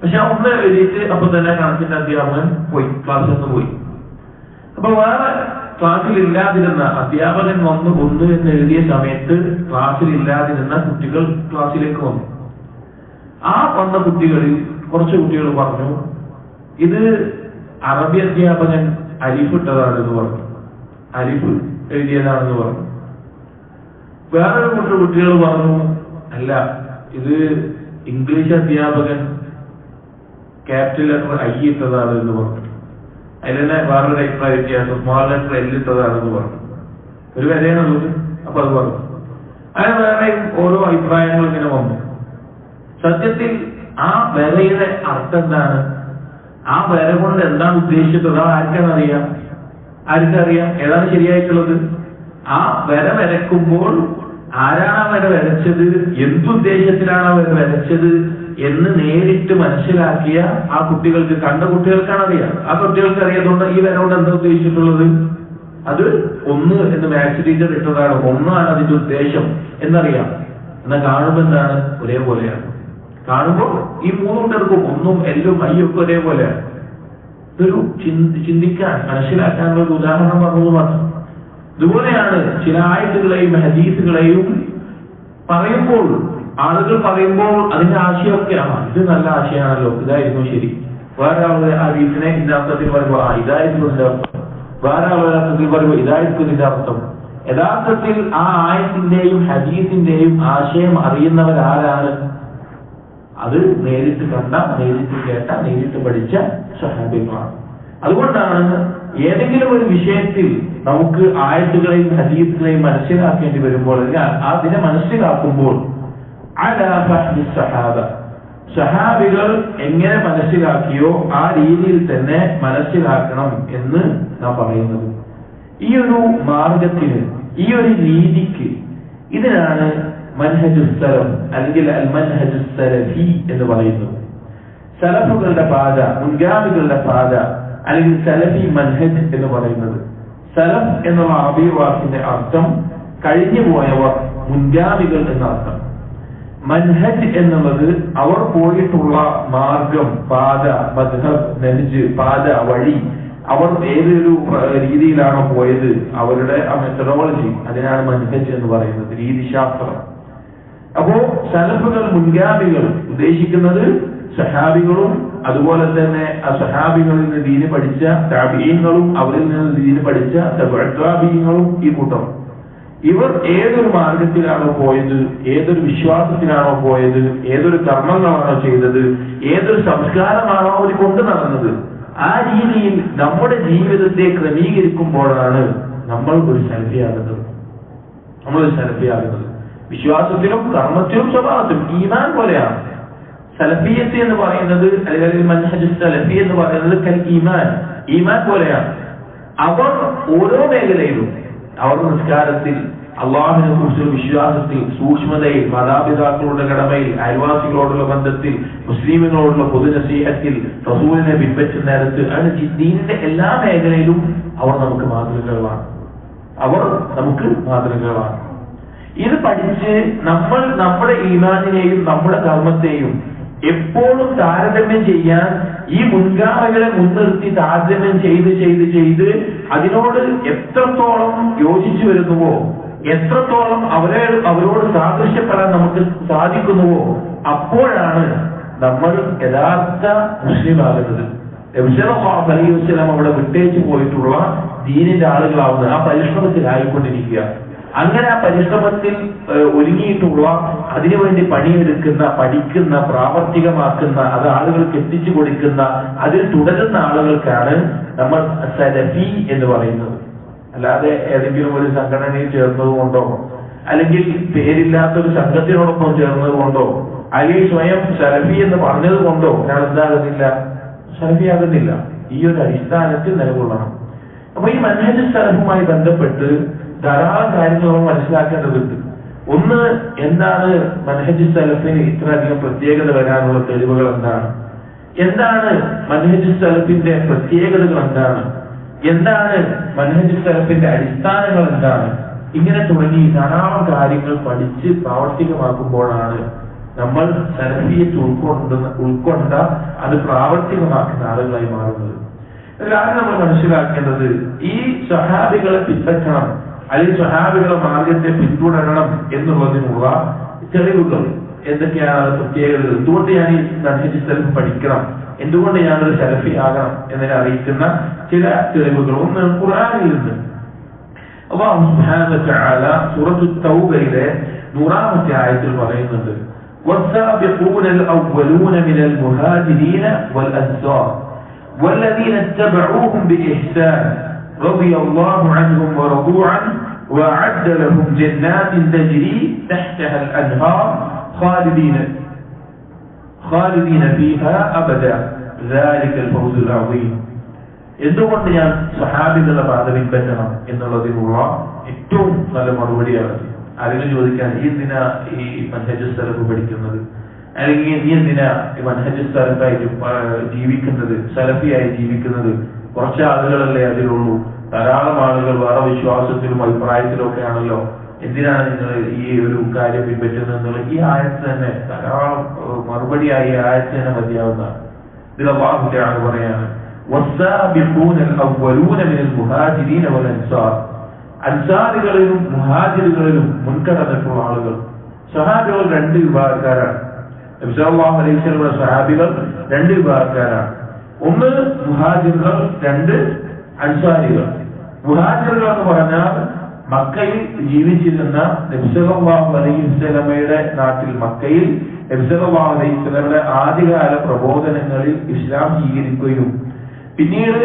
പക്ഷെ ആ 1 എഴുതിയിട്ട് അപ്പൊ തന്നെ കണക്കിന്റെ അധ്യാപകൻ പോയി, ക്ലാസ്സിൽ നിന്ന് പോയി. അപ്പൊ വേറെ ക്ലാസ്സിൽ ഇല്ലാതിരുന്ന അധ്യാപകൻ വന്ന് 1 എന്ന് എഴുതിയ സമയത്ത് ക്ലാസ്സിൽ ഇല്ലാതിരുന്ന കുട്ടികൾ ക്ലാസ്സിലേക്ക് വന്നു. ആ വന്ന കുട്ടികളിൽ കുറച്ച് കുട്ടികൾ പറഞ്ഞു, ഇത് അറബി അധ്യാപകൻ അലിഫ് ഇട്ടതാണെന്ന് പറഞ്ഞു, അലിഫ് എഴുതിയതാണെന്ന് പറഞ്ഞു. വേറൊരു കൂട്ടർ കുട്ടികൾ പറഞ്ഞു, അല്ല, ഇത് ഇംഗ്ലീഷ് അധ്യാപകൻ ക്യാപിറ്റൽ ലെറ്റർ ഐ ഇട്ടതാണ് എന്ന് പറഞ്ഞു. അതിൽ തന്നെ വേറൊരു അഭിപ്രായ വ്യത്യാസം, സ്മോൾ ലെറ്റർ എൽ ഇട്ടതാണെന്ന് പറഞ്ഞു. ഒരു വരെയാണുള്ളത്. അപ്പൊ അത് പറഞ്ഞു. അങ്ങനെ വേറെയും ഓരോ അഭിപ്രായങ്ങൾ ഇങ്ങനെ വന്നു. സത്യത്തിൽ ആ വരയുടെ അർത്ഥം എന്താണ്, ആ വര കൊണ്ട് എന്താണ് ഉദ്ദേശിച്ചത്, ആർക്കറിയാം? ഏതാണ് ശരിയായിട്ടുള്ളത്? ആ വര വരക്കുമ്പോൾ ആരാണ് ആ വര വരച്ചത്, എന്തുദ്ദേശത്തിലാണ് ആ വര വരച്ചത് എന്ന് നേരിട്ട് മനസ്സിലാക്കിയ ആ കുട്ടികൾക്ക്, കണ്ട കുട്ടികൾക്കാണ് അറിയാം. ആ കുട്ടികൾക്ക് അറിയാതുകൊണ്ട് ഈ വര കൊണ്ട് എന്താ ഉദ്ദേശിച്ചിട്ടുള്ളത്, അത് 1 എന്ന് മാത്സ് ടീച്ചർ ഇട്ടതാണ്, 1 ആണ് അതിന്റെ ഉദ്ദേശം എന്നറിയാം. എന്നാൽ കാണുമ്പോൾ എന്താണ്, ഒരേപോലെയാണ്. കാണുമ്പോൾ ഈ 3 കൂട്ടർക്കും 1ഉം Lഉം Iയും ഒക്കെ ഒരേപോലെയാണ്. ഇതൊരു ചിന്തിക്കാൻ, മനസ്സിലാക്കാനുള്ള ഒരു ഉദാഹരണം പറഞ്ഞത് മാത്രം. ഇതുപോലെയാണ് ചില ആയത്തുകളെയും ഹദീസുകളെയും പറയുമ്പോൾ, ആളുകൾ പറയുമ്പോൾ അതിന്റെ ആശയമൊക്കെ ഇത് നല്ല ആശയമാണല്ലോ, ഇതായിരുന്നു ശരി. വേറെ ആളുടെ ഹദീസിനെ ഇതിന്റെ അർത്ഥത്തിൽ പറയുമ്പോൾ ഇതായിരുന്നു ഇതിന്റെ അർത്ഥം, വേറെ ആളുടെ അർത്ഥത്തിൽ പറയുമ്പോൾ ഇതായിരിക്കും ഇതിന്റെ അർത്ഥം. യഥാർത്ഥത്തിൽ ആ ആയത്തിന്റെയും ഹദീസിന്റെയും ആശയം അറിയുന്നവരാരാണ്? അത് നേരിട്ട് കണ്ട, നേരിട്ട് കേട്ട, നേരിട്ട് പഠിച്ച സ്വഹാബികളാണ്. അതുകൊണ്ടാണ് ഏതെങ്കിലും ഒരു വിഷയത്തിൽ നമുക്ക് ആയത്തുകളെയും ഹദീസുകളെയും മനസ്സിലാക്കേണ്ടി വരുമ്പോൾ, അതിനെ മനസ്സിലാക്കുമ്പോൾ സഹാബികൾ എങ്ങനെ മനസ്സിലാക്കിയോ ആ രീതിയിൽ തന്നെ മനസ്സിലാക്കണം എന്ന് നാം പറയുന്നത്. ഈ ഒരു മാർഗത്തിന്, ഈ ഒരു രീതിക്ക്, ഇതിനാണ് മൻഹജുസ് സലഫ് അല്ലെങ്കിൽ അൽ മൻഹജുസ് സലഫി എന്ന് പറയുന്നത്. സലഫുകളുടെ പാത, മുൻഗാമികളുടെ പാത, അല്ലെങ്കിൽ സലഫി മൻഹജ് എന്ന് പറയുന്നത്. സലഫ് എന്നുള്ള അറബി വാക്കിന്റെ അർത്ഥം കഴിഞ്ഞു പോയവർ, മുൻഗാമികൾ എന്ന അർത്ഥം. മൻഹജ് എന്നുള്ളത് അവർ പോയിട്ടുള്ള മാർഗം, പാത, മദ്ഹബ്, നഹ്ജ്, പാത, വഴി. അവർ ഏതൊരു രീതിയിലാണോ പോയത്, അവരുടെ ആ മെത്തഡോളജി, അതിനാണ് മൻഹജ് എന്ന് പറയുന്നത്, രീതിശാസ്ത്രം. അപ്പോ സലഫുകൾ, മുൻഗാമികൾ ഉദ്ദേശിക്കുന്നത് സഹാബികളും അതുപോലെ തന്നെ ആ സഹാബികളിൽ നിന്ന് ദീന് പഠിച്ച താബിഈങ്ങളും അവരിൽ നിന്ന് ദീന് പഠിച്ച തബഅത്താബിഈങ്ങളും ഈ കൂട്ടം. ഇവർ ഏതൊരു മാർഗത്തിലാണോ പോയത്, ഏതൊരു വിശ്വാസത്തിലാണോ പോയത്, ഏതൊരു കർമ്മങ്ങളാണോ ചെയ്തത്, ഏതൊരു സംസ്കാരമാണോ അവർ കൊണ്ടു നടന്നത്, ആ രീതിയിൽ നമ്മുടെ ജീവിതത്തെ ക്രമീകരിക്കുമ്പോഴാണ് നമ്മൾ ഒരു സലഫിയാകുന്നത്. വിശ്വാസത്തിലും കർമ്മത്തിലും സ്വഭാവത്തിലും ഈമാൻ പോലെയാണ്. സലഫിയത്ത് എന്ന് പറയുന്നത്, അല്ലെങ്കിൽ മൻഹജ് സലഫി എന്ന് പറയുന്നത് കൽ ഈമാൻ, ഈമാൻ പോലെയാണ്. അവർ ഓരോ മേഖലയിലും, അവർ നിസ്കാരത്തിൽ, അള്ളാഹുവിനെ കുറിച്ചുള്ള വിശ്വാസത്തിൽ, സൂക്ഷ്മതയിൽ, മാതാപിതാക്കളുടെ കടമയിൽ, അയൽവാസികളോടുള്ള ബന്ധത്തിൽ, മുസ്ലിമുകളോടുള്ള പൊതുനസീഹത്തിൽ, റസൂലിനെ പിൻപറ്റുന്ന നേരത്ത്, അങ്ങനെ ദീനിന്റെ എല്ലാ മേഖലയിലും അവർ നമുക്ക് മാതൃകകളാണ്. ഇത് പഠിച്ച് നമ്മൾ നമ്മുടെ ഈമാനിനെയും നമ്മുടെ കർമ്മത്തെയും എപ്പോഴും താരതമ്യം ചെയ്യാൻ, ഈ മുൻഗാമികളെ മുൻനിർത്തി താരതമ്യം ചെയ്ത് അതിനോട് എത്രത്തോളം യോജിച്ചു വരുന്നുവോ, എത്രത്തോളം അവരോട് സാദൃശ്യപ്പെടാൻ നമുക്ക് സാധിക്കുന്നുവോ, അപ്പോഴാണ് നമ്മൾ യഥാർത്ഥ മുസ്ലിം ആകുന്നത്. നബി സല്ലല്ലാഹു അലൈഹി വസല്ലം അവിടെ വിട്ടേച്ചു പോയിട്ടുള്ള ദീനിന്റെ ആളുകളാവുന്നത് ആ പരിശ്രമത്തിലായിക്കൊണ്ടിരിക്കുക. അങ്ങനെ ആ പരിശ്രമത്തിൽ ഒരുങ്ങിയിട്ടുള്ള, അതിനുവേണ്ടി പണിയെടുക്കുന്ന, പഠിക്കുന്ന, പ്രാവർത്തികമാക്കുന്ന, അത് ആളുകൾക്ക് എത്തിച്ചു കൊടുക്കുന്ന, അതിൽ തുടരുന്ന ആളുകൾക്കാണ് നമ്മൾ സലഫി എന്ന് പറയുന്നത്. അല്ലാതെ ഏതെങ്കിലും ഒരു സംഘടനയിൽ ചേർന്നതുകൊണ്ടോ, അല്ലെങ്കിൽ പേരില്ലാത്തൊരു സംഘത്തിനോടൊപ്പം ചേർന്നതുകൊണ്ടോ, അല്ലെങ്കിൽ സ്വയം സലഫി എന്ന് പറഞ്ഞത് കൊണ്ടോ ഒരാൾ എന്താകുന്നില്ല, സലഫി ആകുന്നില്ല. ഈ ഒരു അടിസ്ഥാനത്തിൽ നിലകൊള്ളണം. അപ്പൊ ഈ മൻഹജ് സലഫുമായി ബന്ധപ്പെട്ട് ധാരാളം കാര്യങ്ങൾ നമ്മൾ മനസ്സിലാക്കേണ്ടതുണ്ട്. ഒന്ന്, എന്താണ് മൻഹജ് സലഫിന് ഇത്രയധികം പ്രത്യേകത വരാനുള്ള തെളിവുകൾ എന്താണ്, എന്താണ് മൻഹജ് സലഫിന്റെ പ്രത്യേകതകൾ എന്താണ് മൻഹജ് സലഫിന്റെ അടിസ്ഥാനങ്ങൾ എന്താണ്, ഇങ്ങനെ തുടങ്ങി ധാരാളം കാര്യങ്ങൾ പഠിച്ച് പ്രാവർത്തികമാക്കുമ്പോഴാണ് നമ്മൾ സലഫിയത്ത് ഉൾക്കൊണ്ട അത് പ്രാവർത്തികമാക്കുന്ന ആളുകളായി മാറുന്നത്. കാരണം നമ്മൾ മനസ്സിലാക്കേണ്ടത്, ഈ സ്വഹാബികളെ പിൻപറ്റണം അല്ലെങ്കിൽ സ്വഹാബികളുടെ മാർഗത്തെ പിന്തുടരണം എന്നുള്ളതിനുള്ള തെളിവുകൾ എന്തൊക്കെയാണ്, പ്രത്യേകതകൾ, എന്തുകൊണ്ട് ഞാൻ ഈ മൻഹജ് സലഫ് പഠിക്കണം, എന്തുകൊണ്ട് ഞാനൊരു സലഫി ആകണം എന്നതിനെ അറിയിക്കുന്ന ചില തെളിവുകൾ. ഒന്ന്, ഖുർആനിൽ നിന്ന് അല്ലാഹു സുബ്ഹാനഹു വ തആല സൂറത്തു തൗബയിലെ 100-ാമത്തെ ആയത്തിൽ പറയുന്നുണ്ട്, والسابقون الأولون من المهاجرين والأنصار والذين اتبعوهم بإحسان رضي الله عنهم ورضوا عنه وأعد لهم جنات تجري تحتها الأنهار خالدين فيها أبدا ذلك الفوز العظيم. എന്തുകൊണ്ട് ഞാൻ സ്വഹാബികളുടെ പാത പിൻപറ്റണം എന്നുള്ളതിനുള്ള ഏറ്റവും നല്ല മറുപടിയാണ്. ആരെങ്കിലും ചോദിക്കാൻ, ഈ എന്തിനാ ഈ മൻഹജ് സലഫ് പഠിക്കുന്നത്, അല്ലെങ്കിൽ നീ എന്തിനാ ഈ മൻഹജ് സലഫായിട്ട് ജീവിക്കുന്നത്, സലഫിയായി ജീവിക്കുന്നത്, കുറച്ച് ആളുകളല്ലേ അതിലുള്ളൂ, ധാരാളം ആളുകൾ വേറെ വിശ്വാസത്തിലും അഭിപ്രായത്തിലും ഒക്കെ ആണല്ലോ, എന്തിനാണ് നിങ്ങൾ ഈ ഒരു കാര്യം പിൻപറ്റുന്നത് എന്നുള്ള ഈ ആയത്ത് തന്നെ ധാരാളം മറുപടിയായി ഈ ആയത്ത് തന്നെ മതിയാവുന്നതാണ്. ഇതിൽ അല്ലാഹു തആല പറയാണ്, والسابقون الأولون من المهاجرين والأنصار, അൻസാരികളിലും മുഹാജിറുകളിലും മുൻകടന്നിട്ടുള്ള ആളുകൾ. സഹാബികൾ രണ്ട് വിഭാഗക്കാരാണ്. നബി സല്ലല്ലാഹു അലൈഹി വസല്ലം സഹാബികൾ രണ്ട് വിഭാഗക്കാരാണ്. ഒന്ന് മുഹാജിറുകൾ, രണ്ട് അൻസാരികൾ. മുഹാജിറുകൾ എന്ന് പറഞ്ഞാൽ മക്കയിൽ ജീവിച്ചിരുന്ന നബി സല്ലല്ലാഹു അലൈഹി വസല്ലമയുടെ നാട്ടിൽ മക്കയിൽ നബി സല്ലല്ലാഹു അലൈഹി വസല്ലമയുടെ ആദ്യകാല പ്രബോധനങ്ങളിൽ ഇസ്ലാം സ്വീകരിക്കുകയും പിന്നീട്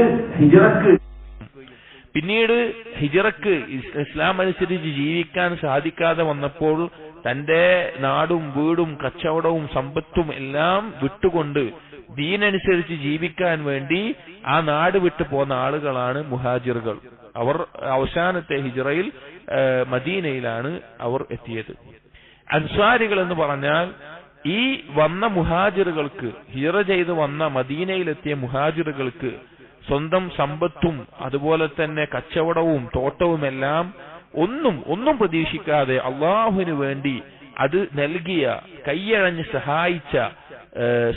ഹിജറക്ക് ഇസ്ലാം അനുസരിച്ച് ജീവിക്കാൻ സാധിക്കാതെ വന്നപ്പോൾ തന്റെ നാടും വീടും കച്ചവടവും സമ്പത്തും എല്ലാം വിട്ടുകൊണ്ട് ദീനനുസരിച്ച് ജീവിക്കാൻ വേണ്ടി ആ നാട് വിട്ടു പോന്ന ആളുകളാണ് മുഹാജിറുകൾ. അവർ അവസാനത്തെ ഹിജറയിൽ മദീനയിലാണ് അവർ എത്തിയത്. അൻസ്വാരികൾ എന്ന് പറഞ്ഞാൽ ഈ വന്ന മുഹാജിറുകൾക്ക്, ഹിജറ ചെയ്ത് വന്ന മദീനയിലെത്തിയ മുഹാജിറുകൾക്ക് സ്വന്തം സമ്പത്തും അതുപോലെ തന്നെ കച്ചവടവും തോട്ടവുമെല്ലാം ഒന്നും പ്രതീക്ഷിക്കാതെ അള്ളാഹുവിന് വേണ്ടി അത് നൽകിയ, കയ്യഴഞ്ഞ്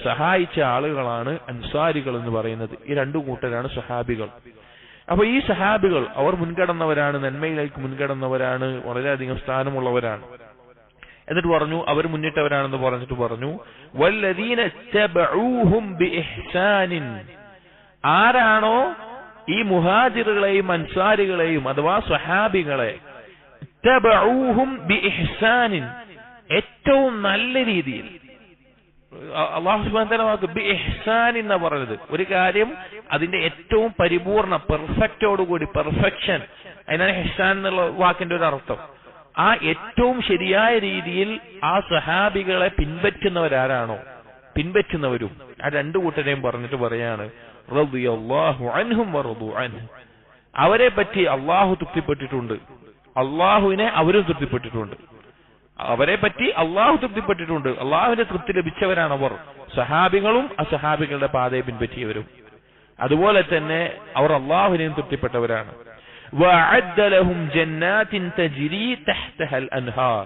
സഹായിച്ച ആളുകളാണ് അൻസാരികൾ എന്ന് പറയുന്നത്. ഈ രണ്ടു കൂട്ടരാണ് സഹാബികൾ. അപ്പൊ ഈ സഹാബികൾ അവർ മുൻകടന്നവരാണ്, നന്മയിലേക്ക് മുൻകടന്നവരാണ്, വളരെയധികം സ്ഥാനമുള്ളവരാണ്. എന്നിട്ട് പറഞ്ഞു അവർ മുന്നിട്ടവരാണെന്ന് പറഞ്ഞിട്ട് പറഞ്ഞു, വല്ലദീന തബഊഹും ബിഇഹ്സാനിൻ, ആരാണോ ഈ മുഹാജിറുകളെയും അൻസാരികളെയും അഥവാ സ്വഹാബികളെ തബഊഹും ബിഇഹ്സാനിൻ, ഏറ്റവും നല്ല രീതിയിൽ, അല്ലാഹു സുബ്ഹാനഹു വ തആല വാക്ക് ബിഇഹ്സാൻ എന്ന് പറയുന്നത് ഒരു കാര്യം അതിന്റെ ഏറ്റവും പരിപൂർണ പെർഫെക്റ്റോടുകൂടി, പെർഫെക്ഷൻ, അതിനാണ് ഇഹ്സാൻ എന്നുള്ള വാക്കിന്റെ ഒരു അർത്ഥം. ആ ഏറ്റവും ശരിയായ രീതിയിൽ ആ സഹാബികളെ പിൻപറ്റുന്നവരാരാണോ, പിൻപറ്റുന്നവരും ആ രണ്ടു കൂട്ടരെയും പറഞ്ഞിട്ട് പറയാണ്, റളിയല്ലാഹു അൻഹും വറദു അൻഹു, അവരെ പറ്റി അള്ളാഹു തൃപ്തിപ്പെട്ടിട്ടുണ്ട്, അള്ളാഹുവിനെ അവരും തൃപ്തിപ്പെട്ടിട്ടുണ്ട്. അവരെ പറ്റി അള്ളാഹു തൃപ്തിപ്പെട്ടിട്ടുണ്ട്, അള്ളാഹുവിന്റെ തൃപ്തി ലഭിച്ചവരാണ് അവർ, സഹാബികളും അസഹാബികളുടെ പാതയെ പിൻപറ്റിയവരും. അതുപോലെ തന്നെ അവർ അള്ളാഹുവിനെയും തൃപ്തിപ്പെട്ടവരാണ്. وَأَعَدَّ لَهُمْ جَنَّاتٍ تَجْرِي تَحْتَهَا الْأَنْهَارُ,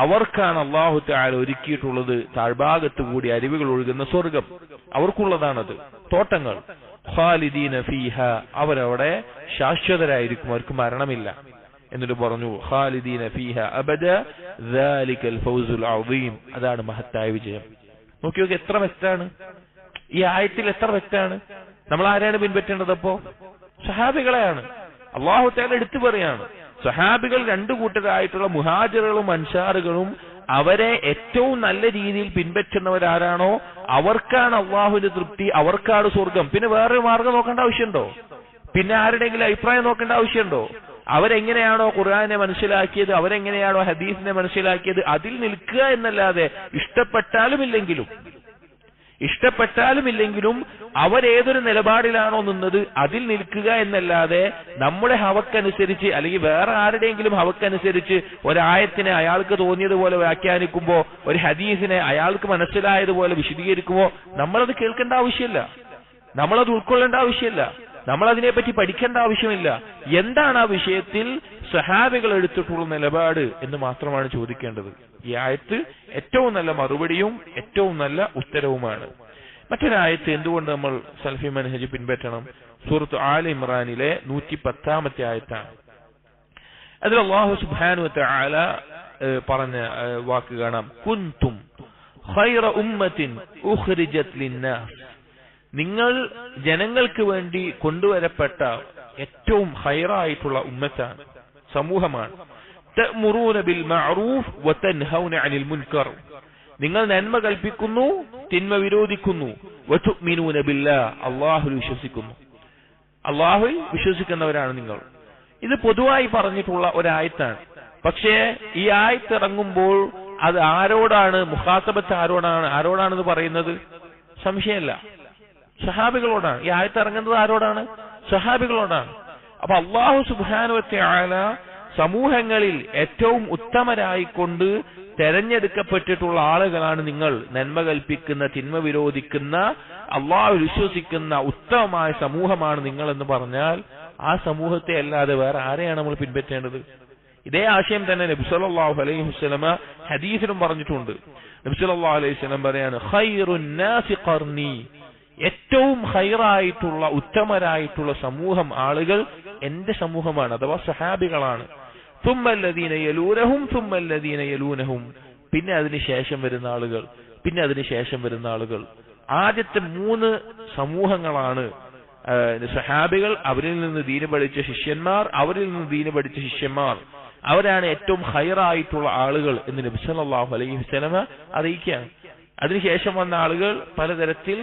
അവർക്കാണ് അല്ലാഹു തആല ഒരുക്കിയിട്ടുള്ളത് താഴ്ഭാഗത്ത് കൂടി അരുവികൾ ഒഴുകുന്ന സ്വർഗം, അവർക്കുള്ളതാണത്, തോട്ടങ്ങൾ. ഖാലിദീന ഫീഹ, അവരവിടെ ശാശ്വതരായിരിക്കും, അവർക്ക് മരണമില്ല. എന്നിട്ട് പറഞ്ഞു ഖാലിദീന ഫീഹ അബദ ദാലികൽ ഫൗസുൽ അദീം, അതാണ് മഹത്തായ വിജയം. നോക്കിയോ എത്ര വ്യക്തമാണ് ഈ ആയത്തിൽ, എത്ര വ്യക്തമാണ്. നമ്മൾ ആരെയാണ് പിൻപറ്റേണ്ടത്? അപ്പോ സഹാബികളെയാണ്. അല്ലാഹു തആല എടുത്തു പറയാണ്, സഹാബികൾ രണ്ടു കൂട്ടരായിട്ടുള്ള മുഹാജിറുകളും അൻസാറുകളും അവരെ ഏറ്റവും നല്ല രീതിയിൽ പിൻപറ്റുന്നവരാരാണോ അവർക്കാണ് അള്ളാഹുവിന്റെ തൃപ്തി, അവർക്കാണ് സ്വർഗം. പിന്നെ വേറൊരു മാർഗം നോക്കേണ്ട ആവശ്യമുണ്ടോ? പിന്നെ ആരുടെയെങ്കിലും അഭിപ്രായം നോക്കേണ്ട ആവശ്യമുണ്ടോ? അവരെങ്ങനെയാണോ ഖുർആനെ മനസ്സിലാക്കിയത്, അവരെങ്ങനെയാണോ ഹദീസിനെ മനസ്സിലാക്കിയത്, അതിൽ നിൽക്കുക എന്നല്ലാതെ ഇഷ്ടപ്പെട്ടാലും ഇല്ലെങ്കിലും. ഇഷ്ടപ്പെട്ടാലും ഇല്ലെങ്കിലും അവരേതൊരു നിലപാടിലാണോ നിന്നത് അതിൽ നിൽക്കുക എന്നല്ലാതെ നമ്മുടെ ഹവക്കനുസരിച്ച് അല്ലെങ്കിൽ വേറെ ആരുടെയെങ്കിലും ഹവക്കനുസരിച്ച് ഒരായത്തിനെ അയാൾക്ക് തോന്നിയതുപോലെ വ്യാഖ്യാനിക്കുമ്പോ ഒരു ഹദീസിനെ അയാൾക്ക് മനസ്സിലായതുപോലെ വിശദീകരിക്കുമ്പോ നമ്മളത് കേൾക്കേണ്ട ആവശ്യമില്ല, നമ്മളത് ഉൾക്കൊള്ളേണ്ട ആവശ്യമില്ല, നമ്മൾ അതിനെപ്പറ്റി പഠിക്കേണ്ട ആവശ്യമില്ല. എന്താണ് ആ വിഷയത്തിൽ സഹാബികൾ എടുത്തിട്ടുള്ള നിലപാട് എന്ന് മാത്രമാണ് ചോദിക്കേണ്ടത്. ഈ ആയത്ത് ഏറ്റവും നല്ല മറുപടിയും ഏറ്റവും നല്ല ഉത്തരവുമാണ്. മറ്റൊരായത്ത് എന്തുകൊണ്ട് നമ്മൾ സലഫി മൻഹജ് പിൻപറ്റണം? സൂറത്ത് ആൽ ഇമ്രാനിലെ 110-ാമത്തെ ആയത്താണ്. അതിൽ അല്ലാഹു സുബ്ഹാനഹു വ തആല പറഞ്ഞ വാക്ക് കാണാം, കുൻതും ഖൈറ ഉമ്മത്തിൻ ഉഖ്രിജത് ലിന്നാസ്, നിങ്ങൾ ജനങ്ങൾക്ക് വേണ്ടി കൊണ്ടുവരപ്പെട്ട ഏറ്റവും ഖൈറായിട്ടുള്ള ഉമ്മത്താണ്, സമൂഹമാണ്. തഅ്മുറൂന ബിൽ മഅറൂഫ് വതൻഹൗന അനിൽ മുൻകർ, നിങ്ങൾ നന്മ കൽപ്പിക്കുന്നു തിന്മ വിരോധിക്കുന്നു. വതുഅ്മിനൂന ബില്ലാഹ്, അല്ലാഹുവിൽ വിശ്വസിക്കുന്നു, അല്ലാഹുവിൽ വിശ്വസിക്കുന്നവരാണ് നിങ്ങൾ. ഇത് പൊതുവായി പറഞ്ഞിട്ടുള്ള ഒരായത്താണ്. പക്ഷേ ഈ ആയത്ത് ഇറങ്ങുമ്പോൾ അത് ആരോടാണ് മുഖാത്തബത്ത്, ആരോടാണെന്ന് പറയുന്നത്? സംശയമല്ല, സഹാബികളോടാണ്. ഈ ആയത്ത് ഇറങ്ങുന്നത് ആരോടാണ്? സഹാബികളോടാണ്. അപ്പൊ അല്ലാഹു സുബ്ഹാനഹു വ തആല സമൂഹങ്ങളിൽ ഏറ്റവും ഉത്തമരായിക്കൊണ്ട് തെരഞ്ഞെടുക്കപ്പെട്ടിട്ടുള്ള ആളുകളാണ് നിങ്ങൾ, നന്മ കൽപ്പിക്കുന്ന തിന്മ വിരോധിക്കുന്ന അല്ലാഹു വിശ്വസിക്കുന്ന ഉത്തമമായ സമൂഹമാണ് നിങ്ങൾ എന്ന് പറഞ്ഞാൽ ആ സമൂഹത്തെ അല്ലാതെ വേറെ ആരെയാണ് നമ്മൾ പിൻപറ്റേണ്ടത്? ഇതേ ആശയം തന്നെ നബി സല്ലല്ലാഹു അലൈഹി വസല്ലമ ഹദീസിലും പറഞ്ഞിട്ടുണ്ട്. നബി സല്ലല്ലാഹു അലൈഹി വസല്ലം പറയാണ്, ഖൈറുൻ നാസി ഖർനി, ഏറ്റവും ഖൈറായിട്ടുള്ള ഉത്തമരായിട്ടുള്ള സമൂഹം ആളുകൾ എന്റെ സമൂഹമാണ്, അഥവാ സഹാബികളാണ്. തുമ്മല്ലദീന യലൂനഹും തുമ്മല്ലദീന യലൂനഹും, പിന്നെ അതിന് ശേഷം വരുന്ന ആളുകൾ, പിന്നെ അതിന് ശേഷം വരുന്ന ആളുകൾ. ആദ്യത്തെ 3 സമൂഹങ്ങളാണ് സഹാബികൾ, അവരിൽ നിന്ന് ദീന് പഠിച്ച ശിഷ്യന്മാർ, അവരിൽ നിന്ന് ദീന് പഠിച്ച ശിഷ്യന്മാർ, അവരാണ് ഏറ്റവും ഖൈറായിട്ടുള്ള ആളുകൾ എന്ന് നബി സല്ലല്ലാഹു അലൈഹി വസല്ലമ അറിയിക്കുകയാണ്. അതിനുശേഷം വന്ന ആളുകൾ പലതരത്തിൽ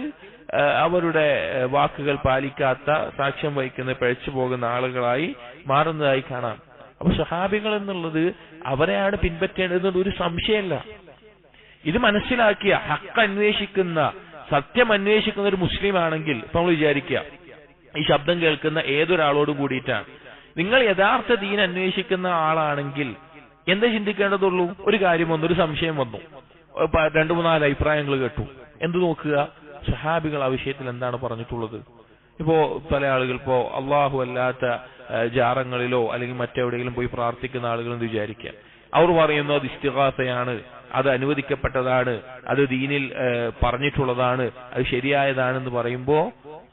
അവരുടെ വാക്കുകൾ പാലിക്കാത്ത, സാക്ഷ്യം വഹിക്കുന്ന, പഴച്ചു പോകുന്ന ആളുകളായി മാറുന്നതായി കാണാം. അപ്പൊ സഹാബികൾ എന്നുള്ളത് അവരെയാണ് പിൻപറ്റേണ്ടത്, ഒരു സംശയമല്ല. ഇത് മനസ്സിലാക്കിയ ഹക്ക് അന്വേഷിക്കുന്ന, സത്യം അന്വേഷിക്കുന്ന ഒരു മുസ്ലിം ആണെങ്കിൽ ഇപ്പൊ നമ്മൾ വിചാരിക്കുക, ഈ ശബ്ദം കേൾക്കുന്ന ഏതൊരാളോട് കൂടിയിട്ടാണ്. നിങ്ങൾ യഥാർത്ഥ ദീൻ അന്വേഷിക്കുന്ന ആളാണെങ്കിൽ എന്താ ചിന്തിക്കേണ്ടതുള്ളൂ? ഒരു കാര്യം വന്നു, ഒരു സംശയം വന്നു, 2-3 അഭിപ്രായങ്ങൾ കേട്ടു, എന്ത് നോക്കുക? സഹാബികൾ ആ വിഷയത്തിൽ എന്താണ് പറഞ്ഞിട്ടുള്ളത്? ഇപ്പോ പല ആളുകൾ ഇപ്പോ അള്ളാഹു അല്ലാത്ത ജാറങ്ങളിലോ അല്ലെങ്കിൽ മറ്റെവിടെയെങ്കിലും പോയി പ്രാർത്ഥിക്കുന്ന ആളുകൾ എന്ന് വിചാരിക്കുക. അവർ പറയുന്നു അത് ഇസ്തിഗാസയാണ്, അത് അനുവദിക്കപ്പെട്ടതാണ്, അത് ദീനിൽ പറഞ്ഞിട്ടുള്ളതാണ്, അത് ശരിയായതാണെന്ന് പറയുമ്പോ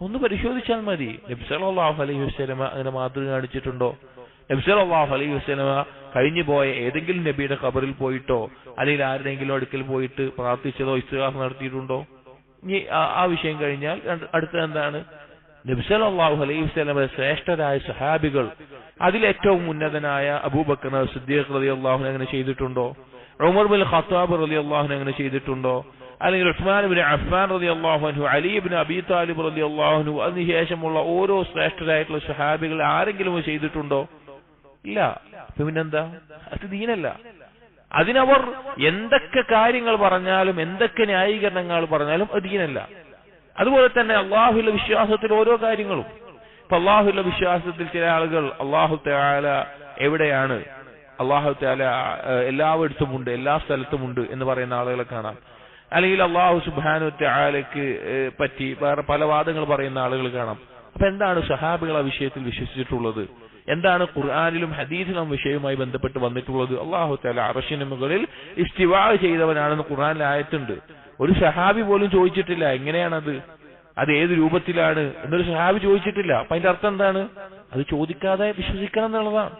ഒന്ന് പരിശോധിച്ചാൽ മതി. നബി സല്ലല്ലാഹു അലൈഹി വസല്ലമ അങ്ങനെ മാതൃക കാണിച്ചിട്ടുണ്ടോ? നബി സല്ലല്ലാഹു അലൈഹി വസല്ലമ കഴിഞ്ഞു പോയ ഏതെങ്കിലും നബിയുടെ ഖബറിൽ പോയിട്ടോ അല്ലെങ്കിൽ ആരുടെയെങ്കിലും അടുക്കൽ പോയിട്ട് പ്രാർത്ഥിച്ചതോ ഇസ്തിഗാസ നടത്തിയിട്ടുണ്ടോ? ഇനി ആ വിഷയം കഴിഞ്ഞാൽ അടുത്ത എന്താണ്? നബി സല്ലല്ലാഹു അലൈഹി വസല്ലമയുടെ ശ്രേഷ്ഠരായ സഹാബികൾ, അതിലേറ്റവും ഉന്നതനായ അബൂബക്കർ സിദ്ദീഖ് റളിയല്ലാഹു അൻഹു അങ്ങനെ ചെയ്തിട്ടുണ്ടോ? ഉമർ ബിൻ ഖത്താബ് റളിയല്ലാഹു അൻഹു അങ്ങനെ ചെയ്തിട്ടുണ്ടോ? അല്ലെങ്കിൽ ഉസ്മാൻ ഇബ്നു അഫ്ഫാൻ റളിയല്ലാഹു അൻഹു, അലി ഇബ്നു അബീ താലിബ് റളിയല്ലാഹു അൻഹു, അതിനുശേഷമുള്ള ഓരോ ശ്രേഷ്ഠരായിട്ടുള്ള സഹാബികൾ ആരെങ്കിലും ചെയ്തിട്ടുണ്ടോ? ഇല്ല. പിന്നെന്താ? അത് ദീനല്ല. അതിനവർ എന്തൊക്കെ കാര്യങ്ങൾ പറഞ്ഞാലും എന്തൊക്കെ ന്യായീകരണങ്ങൾ പറഞ്ഞാലും അത് ദീനല്ല. അതുപോലെ തന്നെ അള്ളാഹുവിന്റെ വിശ്വാസത്തിൽ ഓരോ കാര്യങ്ങളും, ഇപ്പൊ അള്ളാഹുവിന്റെ വിശ്വാസത്തിൽ ചില ആളുകൾ അള്ളാഹു തആല എവിടെയാണ്, അള്ളാഹു തആല എല്ലായിടത്തുമുണ്ട്, എല്ലാ സ്ഥലത്തുമുണ്ട് എന്ന് പറയുന്ന ആളുകളെ കാണാം. അല്ലെങ്കിൽ അള്ളാഹു സുബ്ഹാനഹു തആലയ്ക്ക് പറ്റി വേറെ പല വാദങ്ങൾ പറയുന്ന ആളുകൾ കാണാം. അപ്പൊ എന്താണ് സഹാബികൾ ആ വിഷയത്തിൽ വിശ്വസിച്ചിട്ടുള്ളത്? എന്താണ് ഖുർആനിലും ഹദീസിലും വിഷയവുമായി ബന്ധപ്പെട്ട് വന്നിട്ടുള്ളത്? അല്ലാഹു തആല അർശിന് മുകളിൽ ഇസ്തിവാ ചെയ്തവനാണെന്ന് ഖുർആനിൽ ആയത്തുണ്ട്. ഒരു സഹാബി പോലും ചോദിച്ചിട്ടില്ല എങ്ങനെയാണത്, അത് ഏത് രൂപത്തിലാണ് എന്നൊരു സഹാബി ചോദിച്ചിട്ടില്ല. അപ്പൊ അതിന്റെ അർത്ഥം എന്താണ്? അത് ചോദിക്കാതെ വിശ്വസിക്കണം എന്നുള്ളതാണ്.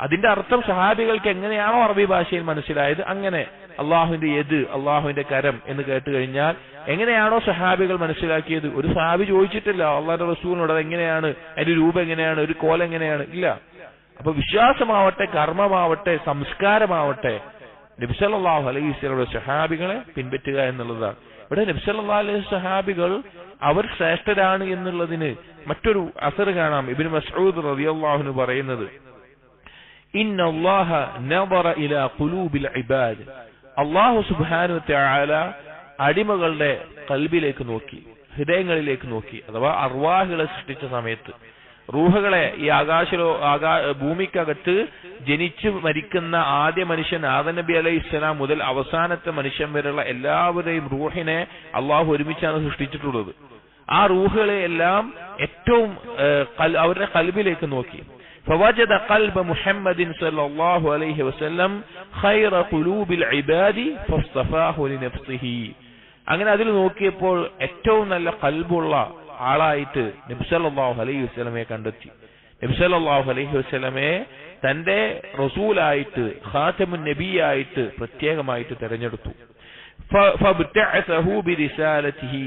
അതിന്റെ അർത്ഥം സഹാബികൾക്ക് എങ്ങനെയാണോ അറബി ഭാഷയിൽ മനസ്സിലായത് അങ്ങനെ അള്ളാഹുവിന്റെ യദ്, അള്ളാഹുവിന്റെ കരം എന്ന് കേട്ട് കഴിഞ്ഞാൽ എങ്ങനെയാണോ സഹാബികൾ മനസ്സിലാക്കിയത്, ഒരു സഹാബി ചോദിച്ചിട്ടില്ല അള്ളാഹുന്റെ റസൂലിനോട് അത് എങ്ങനെയാണ്, അതിന്റെ രൂപം എങ്ങനെയാണ്, ഒരു കോലം എങ്ങനെയാണ്, ഇല്ല. അപ്പൊ വിശ്വാസമാവട്ടെ, കർമ്മമാവട്ടെ, സംസ്കാരമാവട്ടെ നബി സല്ലല്ലാഹു അലൈഹി വസല്ലമയുടെ സഹാബികളെ പിൻപറ്റുക എന്നുള്ളതാണ്. ഇവിടെ നബി സല്ലല്ലാഹു അലൈഹി സഹാബികൾ അവർ ശ്രേഷ്ഠരാണ് എന്നുള്ളതിന് മറ്റൊരു അസർ കാണാം. ഇബ്നു മസ്ഊദ് റളിയല്ലാഹു അൻഹു പറയുന്നത്, ഇന്നല്ലാഹ നദറ ഇലാ ഖുലൂബിൽ ഇബാദ്, അല്ലാഹു സുബ്ഹാനഹു വ തആല അടിമകളുടെ കൽബിലേക്ക് നോക്കി, ഹൃദയങ്ങളിലേക്ക് നോക്കി. അഥവാ അർവാഹുകളെ സൃഷ്ടിച്ച സമയത്ത് റൂഹുകളെ ഈ ഭൂമിക്കകത്ത് ജനിച്ചു മരിക്കുന്ന ആദ്യ മനുഷ്യൻ ആദം നബി അലൈഹിസ്സലാം മുതൽ അവസാനത്തെ മനുഷ്യൻ വരെയുള്ള എല്ലാവരുടെയും റൂഹിനെ അള്ളാഹു ഒരുമിച്ചാണ് സൃഷ്ടിച്ചിട്ടുള്ളത്. ആ റൂഹുകളെ എല്ലാം ഏറ്റവും അവരുടെ കൽബിലേക്ക് നോക്കി. فوجد قلب محمد صلى الله عليه وسلم خير قلوب العباد فاصطفاه لنفسه. അങ്ങനെ അതിൽ നോക്കിയപ്പോൾ ഏറ്റവും നല്ല കൽബുള്ള ആളായിട്ട് നബി സല്ലല്ലാഹു അലൈഹി വസല്ലമയെ കണ്ടെത്തി. നബി സല്ലല്ലാഹു അലൈഹി വസല്ലമയെ തന്റെ റസൂലായിട്ട് ഖാതമുൻ നബിയായിട്ട് പ്രത്യേകമായിട്ട് തെരഞ്ഞെടുത്തു. ഫബ്തഅസഹു ബിരിസാലതിഹി,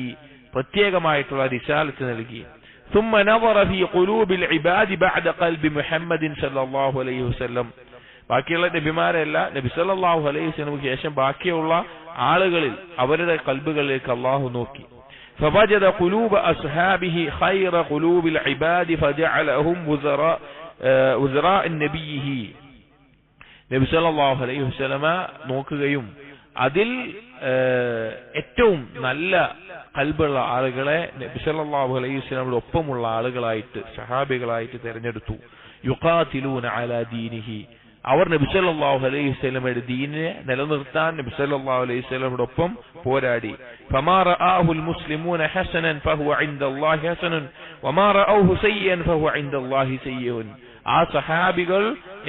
പ്രത്യേകമായിട്ടുള്ള റിസാലത്ത് നൽകി. ثم نظر في قلوب العباد بعد قلب محمد صلى الله عليه وسلم. ബാക്കിയുള്ള നബിമാരല്ല, നബി സല്ലല്ലാഹു അലൈഹി വസല്ലമയ്ക്ക് ശേഷം ബാക്കിയുള്ള ആളുകളിൽ അവരുടെ കൽബുകളിലേക്ക് അല്ലാഹു നോക്കി. فوجد قلوب أصحابه خير قلوب العباد فجعلهم وزراء نبيه. നബി സല്ലല്ലാഹു അലൈഹി വസല്ലമ നോക്കുകയും അതിൽ ഏറ്റവും നല്ല കൽബുള്ള ആളുകളെ നബി സല്ലല്ലാഹു അലൈഹി വസല്ലമയുടെ ഒപ്പമുള്ള ആളുകളായിട്ട് സഹാബികളായിട്ട് തിരഞ്ഞെടുത്തു. യുഖാതിലൂന അലാ ദീനിഹി, അവർ നബി സല്ലല്ലാഹു അലൈഹി വസല്ലമയുടെ ദീനിനെ നിലനിർത്താൻ നബി സല്ലല്ലാഹു അലൈഹി വസല്ലമയുടെ ഒപ്പം പോരാടി. ഫമാ റആഹുൽ മുസ്ലിമൂന ഹസനൻ ഫഹുവ ഇൻദല്ലാഹി ഹസനൻ വമാ റഔഹു സയ്യൻ ഫഹുവ ഇൻദല്ലാഹി സയ്യൻ. ആ സഹാബികൾ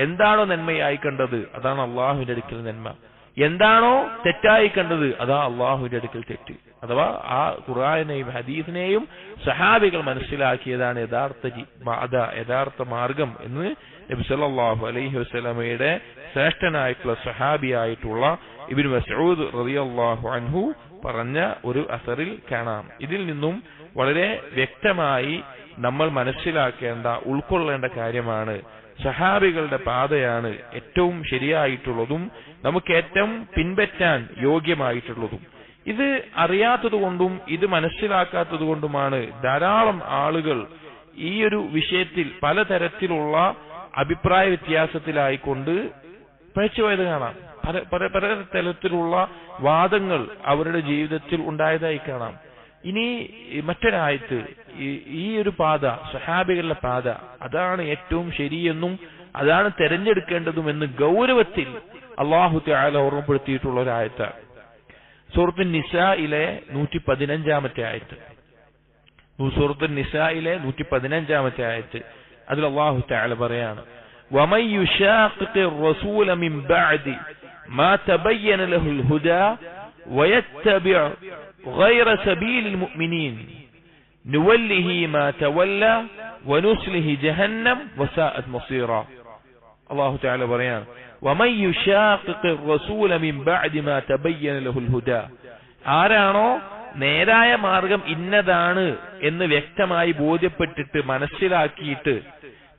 എന്താണോ നന്മയായി കണ്ടത് അതാണ് അല്ലാഹുവിന്റെ അടുക്കൽ നന്മ, എന്താണോ തെറ്റായി കണ്ടത് അതാ അള്ളാഹുവിന്റെ അടുക്കൽ തെറ്റ്. അഥവാ ആ ഖുർആനെയും ഹദീസിനെയും സഹാബികൾ മനസ്സിലാക്കിയതാണ് യഥാർത്ഥ മാർഗം എന്ന് നബി സല്ലല്ലാഹു അലൈഹി വസല്ലമയുടെ ശ്രേഷ്ഠനായിട്ടുള്ള സഹാബിയായിട്ടുള്ള ഇബ്നു മസ്ഊദ് റളിയല്ലാഹു അൻഹു പറഞ്ഞ ഒരു അസറിൽ കാണാം. ഇതിൽ നിന്നും വളരെ വ്യക്തമായി നമ്മൾ മനസ്സിലാക്കേണ്ട ഉൾക്കൊള്ളേണ്ട കാര്യമാണ് സഹാബികളുടെ പാതയാണ് ഏറ്റവും ശരിയായിട്ടുള്ളതും നമുക്ക് ഏറ്റവും പിൻപറ്റാൻ യോഗ്യമായിട്ടുള്ളതും. ഇത് അറിയാത്തതുകൊണ്ടും ഇത് മനസ്സിലാക്കാത്തതുകൊണ്ടുമാണ് ധാരാളം ആളുകൾ ഈ ഒരു വിഷയത്തിൽ പലതരത്തിലുള്ള അഭിപ്രായ വ്യത്യാസത്തിലായിക്കൊണ്ട് പിഴച്ചുപോയത് കാണാം. പല തരത്തിലുള്ള വാദങ്ങൾ അവരുടെ ജീവിതത്തിൽ ഉണ്ടായതായി കാണാം. ഇനി മറ്റൊരായത്ത് ഈ ഒരു പാത, സഹാബികളുടെ പാത, അതാണ് ഏറ്റവും ശരിയെന്നും അതാണ് തെരഞ്ഞെടുക്കേണ്ടതുമെന്ന് ഗൗരവത്തിൽ അല്ലാഹു തആല ഓർമ്മപ്പെടുത്തിയിട്ടുള്ള ഒരു ആയത്താണ്. സൂറത്തുൻ നിസായിലെ 115-ാമത്തെ ആയത്ത്. സൂറത്തുൻ നിസായിലെ 115-ാമത്തെ ആയത്ത്. അതിൽ അല്ലാഹു തആല പറയാണ്, വമൻ യുശാഖിഖിർ റസൂല മിൻ ബഅദി മാ തബയ്യന ലഹുൽ ഹുദാ വയത്തബിഅ غير سبيل المؤمنين نوله ما تولى ونسله جهنم وساءت مصيرا. الله تعالى بريان ومن يشاقق الرسول من بعد ما تبين له الهدى. ആരാണോ നേരായ മാർഗം ഇന്നതാണ് എന്ന് വ്യക്തമായി ബോധ്യപ്പെട്ടിട്ട് മനസ്സിലാക്കിയിട്ട്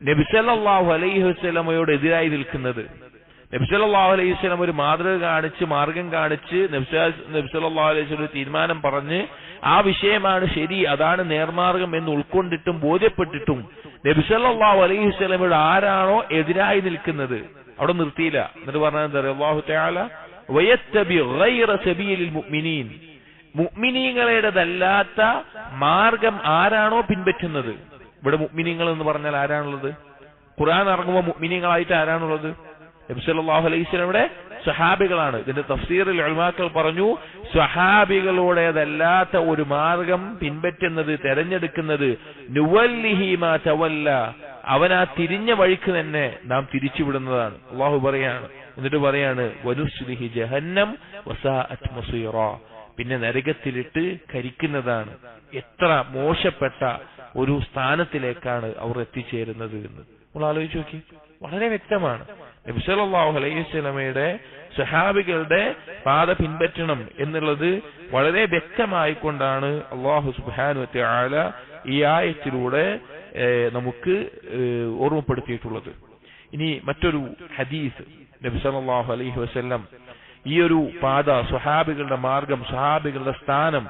നബി സല്ലല്ലാഹു അലൈഹി വസല്ലമയോട് എതിരായി നിൽക്കുന്നത്, നബി സല്ലല്ലാഹു അലൈഹി വസല്ലം ഒരു മാതൃക കാണിച്ച് മാർഗം കാണിച്ച് നബി സല്ലല്ലാഹു അലൈഹി വസല്ലം തീരുമാനം പറഞ്ഞ് ആ വിഷയമാണ് ശരി, അതാണ് നേർമാർഗം എന്ന് ഉൾക്കൊണ്ടിട്ടും ബോധ്യപ്പെട്ടിട്ടും നബി സല്ലല്ലാഹു അലൈഹി വസല്ലമയോട് ആരാണോ എതിരായി നിൽക്കുന്നത് അവിടെ നിർത്തിയില്ല. എന്നിട്ട് പറഞ്ഞത് അല്ലാഹു തആല വയത്തബി ഗൈറ സബീലിൽ മുഅ്മിനീൻ, മുഅ്മിനീങ്ങളുടേതല്ലാത്ത മാർഗം ആരാണോ പിൻപറ്റുന്നത്. ഇവിടെ മുഅ്മിനീങ്ങൾ എന്ന് പറഞ്ഞാൽ ആരാണുള്ളത്? ഖുർആൻ ഇറങ്ങുമ്പോൾ മുഅ്മിനീങ്ങളായിട്ട് ആരാണുള്ളത്? നബി സല്ലല്ലാഹു അലൈഹി വസല്ലമയുടെ സഹാബികളാണ്. ഇതിന്റെ തഫ്സീറിൽ ഉലമാക്കൾ പറഞ്ഞു, സഹാബികളുടേതല്ലാത്ത ഒരു മാർഗം പിൻപറ്റുന്നത്, തെരഞ്ഞെടുക്കുന്നത് നുവല്ലിഹി മാ തവല്ല, അവൻ ആ തിരിഞ്ഞ വഴിക്ക് തന്നെ നാം തിരിച്ചുവിടുന്നതാണ്. അല്ലാഹു പറയാണ്, എന്നിട്ട് പറയാണ് വനുസ്ലിഹി ജഹന്നം വസാഅത് മസീറ, പിന്നെ നരകത്തിലിട്ട് കരിക്കുന്നതാണ്. എത്ര മോശപ്പെട്ട ഒരു സ്ഥാനത്തിലേക്കാണ് അവർ എത്തിച്ചേരുന്നത് എന്ന് നമ്മൾ ആലോചിച്ച് നോക്കി. വളരെ വ്യക്തമാണ്. നബി സല്ലല്ലാഹു അലൈഹി വസല്ലമയുടെ സഹാബികളുടെ പാത പിൻപറ്റണം എന്നുള്ളത് വളരെ വ്യക്തമായിക്കൊണ്ടാണ് അല്ലാഹു സുബ്ഹാനഹു വ തആല ഈ ആയത്തിലൂടെ നമുക്ക് ഓർമ്മപ്പെടുത്തിയിട്ടുള്ളത്. ഇനി മറ്റൊരു ഹദീസ്, നബി സല്ലല്ലാഹു അലൈഹി വസല്ലം ഈ ഒരു പാത, സ്വഹാബികളുടെ മാർഗം, സ്വഹാബികളുടെ സ്ഥാനം,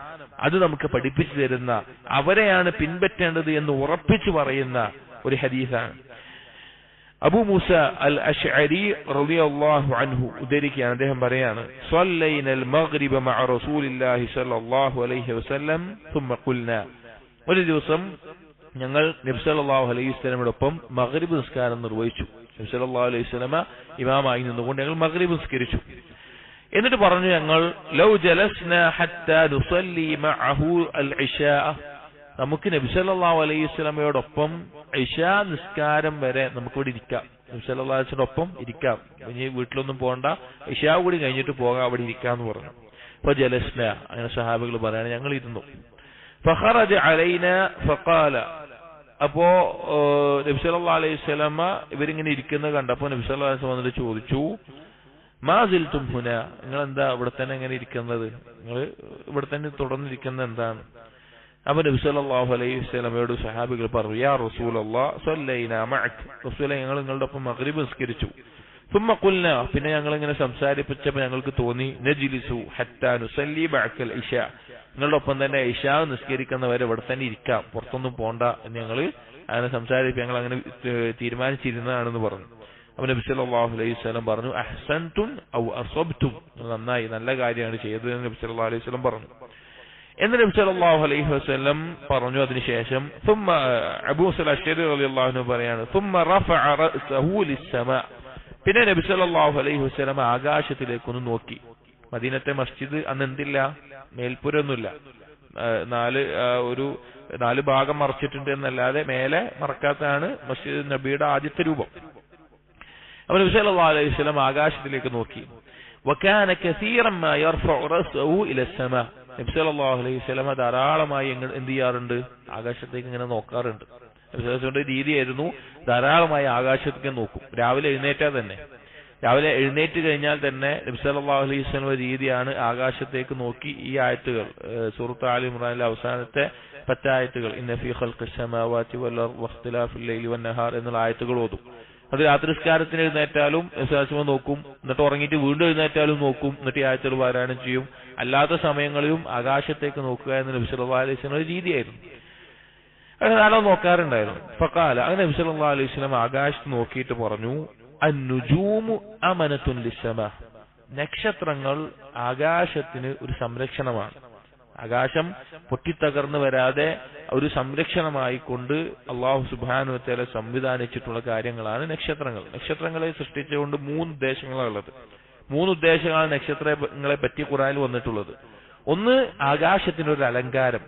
അത് നമുക്ക് പഠിപ്പിച്ചു തരുന്ന, അവരെയാണ് പിൻപറ്റേണ്ടത് എന്ന് ഉറപ്പിച്ചു പറയുന്ന ഒരു ഹദീസാണ്. അബൂ മൂസ അൽ അശ്അരി റളിയല്ലാഹു അൻഹു ഉദ്ധരിക്കുകയാണ്, അദ്ദേഹം പറയാണ്, സ്വല്ലൈനൽ മഗ്രിബ മഅ റസൂലില്ലാഹി സ്വല്ലല്ലാഹു അലൈഹി വസല്ലം ثم قلنا, ഒരു ദിവസം ഞങ്ങൾ നബി സല്ലല്ലാഹു അലൈഹി വസല്ലമയോടൊപ്പം മഗ്രിബ് നിസ്കാരം നിർവഹിച്ചു. നബി സല്ലല്ലാഹു അലൈഹി വസല്ലമ ഇമാമായി നിന്നുകൊണ്ട് ഞങ്ങൾ മഗ്രിബ് നിസ്കരിച്ചു. എന്നിട്ട് പറഞ്ഞു, ഞങ്ങൾ ലൗ ജലസ്നാ ഹത്താ നുസല്ലി മഅഹു അൽ ഇശാ, നമുക്ക് നബി സല്ലല്ലാഹു അലൈഹി വസല്ലമയോടൊപ്പം ഇശാ നിസ്കാരം വരെ നമുക്ക് ഇവിടെ ഇരിക്കാം. നബി സല്ലല്ലാഹു അലൈഹി വസല്ലമയോടൊപ്പം ഇരിക്കാം, ഇനി വീട്ടിലൊന്നും പോകണ്ട, ഇശാ കൂടി കഴിഞ്ഞിട്ട് പോകാം, അവിടെ ഇരിക്കാന്ന് പറഞ്ഞു. അപ്പൊ ജലസ്ന, അങ്ങനെ സഹാബികൾ പറയാണ്, ഞങ്ങൾ ഇരുന്നു. ഫഖറജ അലൈന ഫഖാല, അപ്പോ നബി സല്ലല്ലാഹു അലൈഹി വസല്ലമ ഇവരിങ്ങനെ ഇരിക്കുന്നത് കണ്ടപ്പോൾ നബി സല്ലല്ലാഹു അലൈഹി വസല്ലം വന്നിട്ട് ചോദിച്ചു, മാ സിൽതും ഹുന, നിങ്ങൾ എന്താ ഇവിടെ തന്നെ എങ്ങനെ ഇരിക്കുന്നത്, നിങ്ങൾ ഇവിടെ തന്നെ തുടർന്നിരിക്കുന്നത് എന്താണ്? അപ്പൊ നബി സല്ലല്ലാഹു അലൈഹി വസല്ലമയോട് സഹാബികൾ പറഞ്ഞു, യാ റസൂലല്ലാഹ് സല്ലൈനാ മഅക്, റസൂലേ ഞങ്ങൾ നിങ്ങളുടെ ഒപ്പം മഗ്രിബ് നിസ്കരിച്ചു. ثم قلنا, പിന്നെ ഞങ്ങൾ ഇങ്ങനെ സംസാരിപ്പിച്ചപ്പോൾ ഞങ്ങൾക്ക് തോന്നി, നജ്ലിസു ഹത്താ നുസല്ലി ബഅകൽ ഇശാ, നിങ്ങളുടെ ഒപ്പം തന്നെ ഇശാ നിസ്കരിക്കുന്നവരെ ഇവിടെ തന്നെ ഇരിക്കാം, പുറത്തൊന്നും പോണ്ട എന്ന് ഞങ്ങൾ അങ്ങനെ സംസാരിപ്പ് ഞങ്ങൾ അങ്ങനെ തീരുമാനിച്ചിരുന്നതാണെന്ന് പറഞ്ഞു. അപ്പൊ നബി സല്ലല്ലാഹു അലൈഹി വസല്ലം പറഞ്ഞു, അഹ്സൻതും ഔ അസബ്തും, നന്നായി, നല്ല കാര്യമാണ് ചെയ്തത് നബി സല്ലല്ലാഹു അലൈഹി വസല്ലം പറഞ്ഞു. എന്ന് നബി സല്ലല്ലാഹു അലൈഹി വസല്ലം പറഞ്ഞു. അതിനുശേഷം ثم അബൂ മൂസ അശ്അരി റളിയല്ലാഹു അൻഹു പറയാണ്, ثم رفع رأسه للسماء, പിന്നെ നബി സല്ലല്ലാഹു അലൈഹി വസല്ലം ആകാശത്തിലേക്കൊന്ന് നോക്കി. മദീനത്തെ മസ്ജിദ് അന്ന് എന്തില്ല, മേൽപ്പുരൊന്നുമില്ല, നാല് ഭാഗം മറച്ചിട്ടുണ്ട് എന്നല്ലാതെ മേലെ മറക്കാത്തതാണ് മസ്ജിദ് നബിയുടെ ആദ്യത്തെ രൂപം. അപ്പോൾ നബി സല്ലല്ലാഹു അലൈഹി വസല്ലം ആകാശത്തിലേക്ക് നോക്കി. വകാന കസീറൻ മാ യർഫഉ റഅസഹു ഇല السماء, നബി സല്ലല്ലാഹു അലൈഹി വസല്ലം ധാരാളമായി എന്ത് ചെയ്യാറുണ്ട്, ആകാശത്തേക്ക് ഇങ്ങനെ നോക്കാറുണ്ട്. നബിയുടെ രീതിയായിരുന്നു ധാരാളമായി ആകാശത്തേക്ക് നോക്കും. രാവിലെ എഴുന്നേറ്റ് കഴിഞ്ഞാൽ തന്നെ നബി സല്ലല്ലാഹു അലൈഹി വസല്ലം രീതിയാണ് ആകാശത്തേക്ക് നോക്കി ഈ ആയത്തുകൾ, സൂറത്ത് ആലി ഇംറാനിലെ അവസാനത്തെ 10 ആയത്തുകൾ, ഇന്ന ഫീ ഖൽഖിസ് സമാവാതി വൽ അർദി വഖ്തിലാഫിൽ ലൈലി വന്നഹാർ എന്നുള്ള ആയത്തുകൾ ഓതും. അത് രാത്രി നിസ്കാരത്തിന് എഴുന്നേറ്റാലും നബി നോക്കും, എന്നിട്ട് ഉറങ്ങിയിട്ട് വീണ്ടും എഴുന്നേറ്റാലും നോക്കും, എന്നിട്ട് ഈ ആയത്തുകൾ പാരായണം ചെയ്യും. അല്ലാത്ത സമയങ്ങളിലും ആകാശത്തേക്ക് നോക്കുക എന്ന് നബി സല്ലല്ലാഹു അലൈഹി വസല്ലം ഒരു രീതിയായിരുന്നു. ധാരാളം നോക്കാറുണ്ടായിരുന്നു. ഫഖാല, അങ്ങനെ നബി സല്ലല്ലാഹു അലൈഹി വസല്ലം ആകാശത്ത് നോക്കിയിട്ട് പറഞ്ഞു, അന്നുജൂമു അമനത്തുൻ ലിസ്സമാ, നക്ഷത്രങ്ങൾ ആകാശത്തിന് ഒരു സംരക്ഷണമാണ്. ആകാശം പൊട്ടിത്തകർന്നു വരാതെ ഒരു സംരക്ഷണമായി കൊണ്ട് അല്ലാഹു സുബ്ഹാനഹു വ തആല സംവിധാനിച്ചിട്ടുള്ള കാര്യങ്ങളാണ് നക്ഷത്രങ്ങൾ. നക്ഷത്രങ്ങളെ സൃഷ്ടിച്ചുകൊണ്ട് 3 ഉദ്ദേശങ്ങളാണ് ഉള്ളത്. 3 ഉദ്ദേശങ്ങളാണ് നക്ഷത്രങ്ങളെ പറ്റി ഖുർആനിൽ വന്നിട്ടുള്ളത്. ഒന്ന്, ആകാശത്തിനൊരു അലങ്കാരം,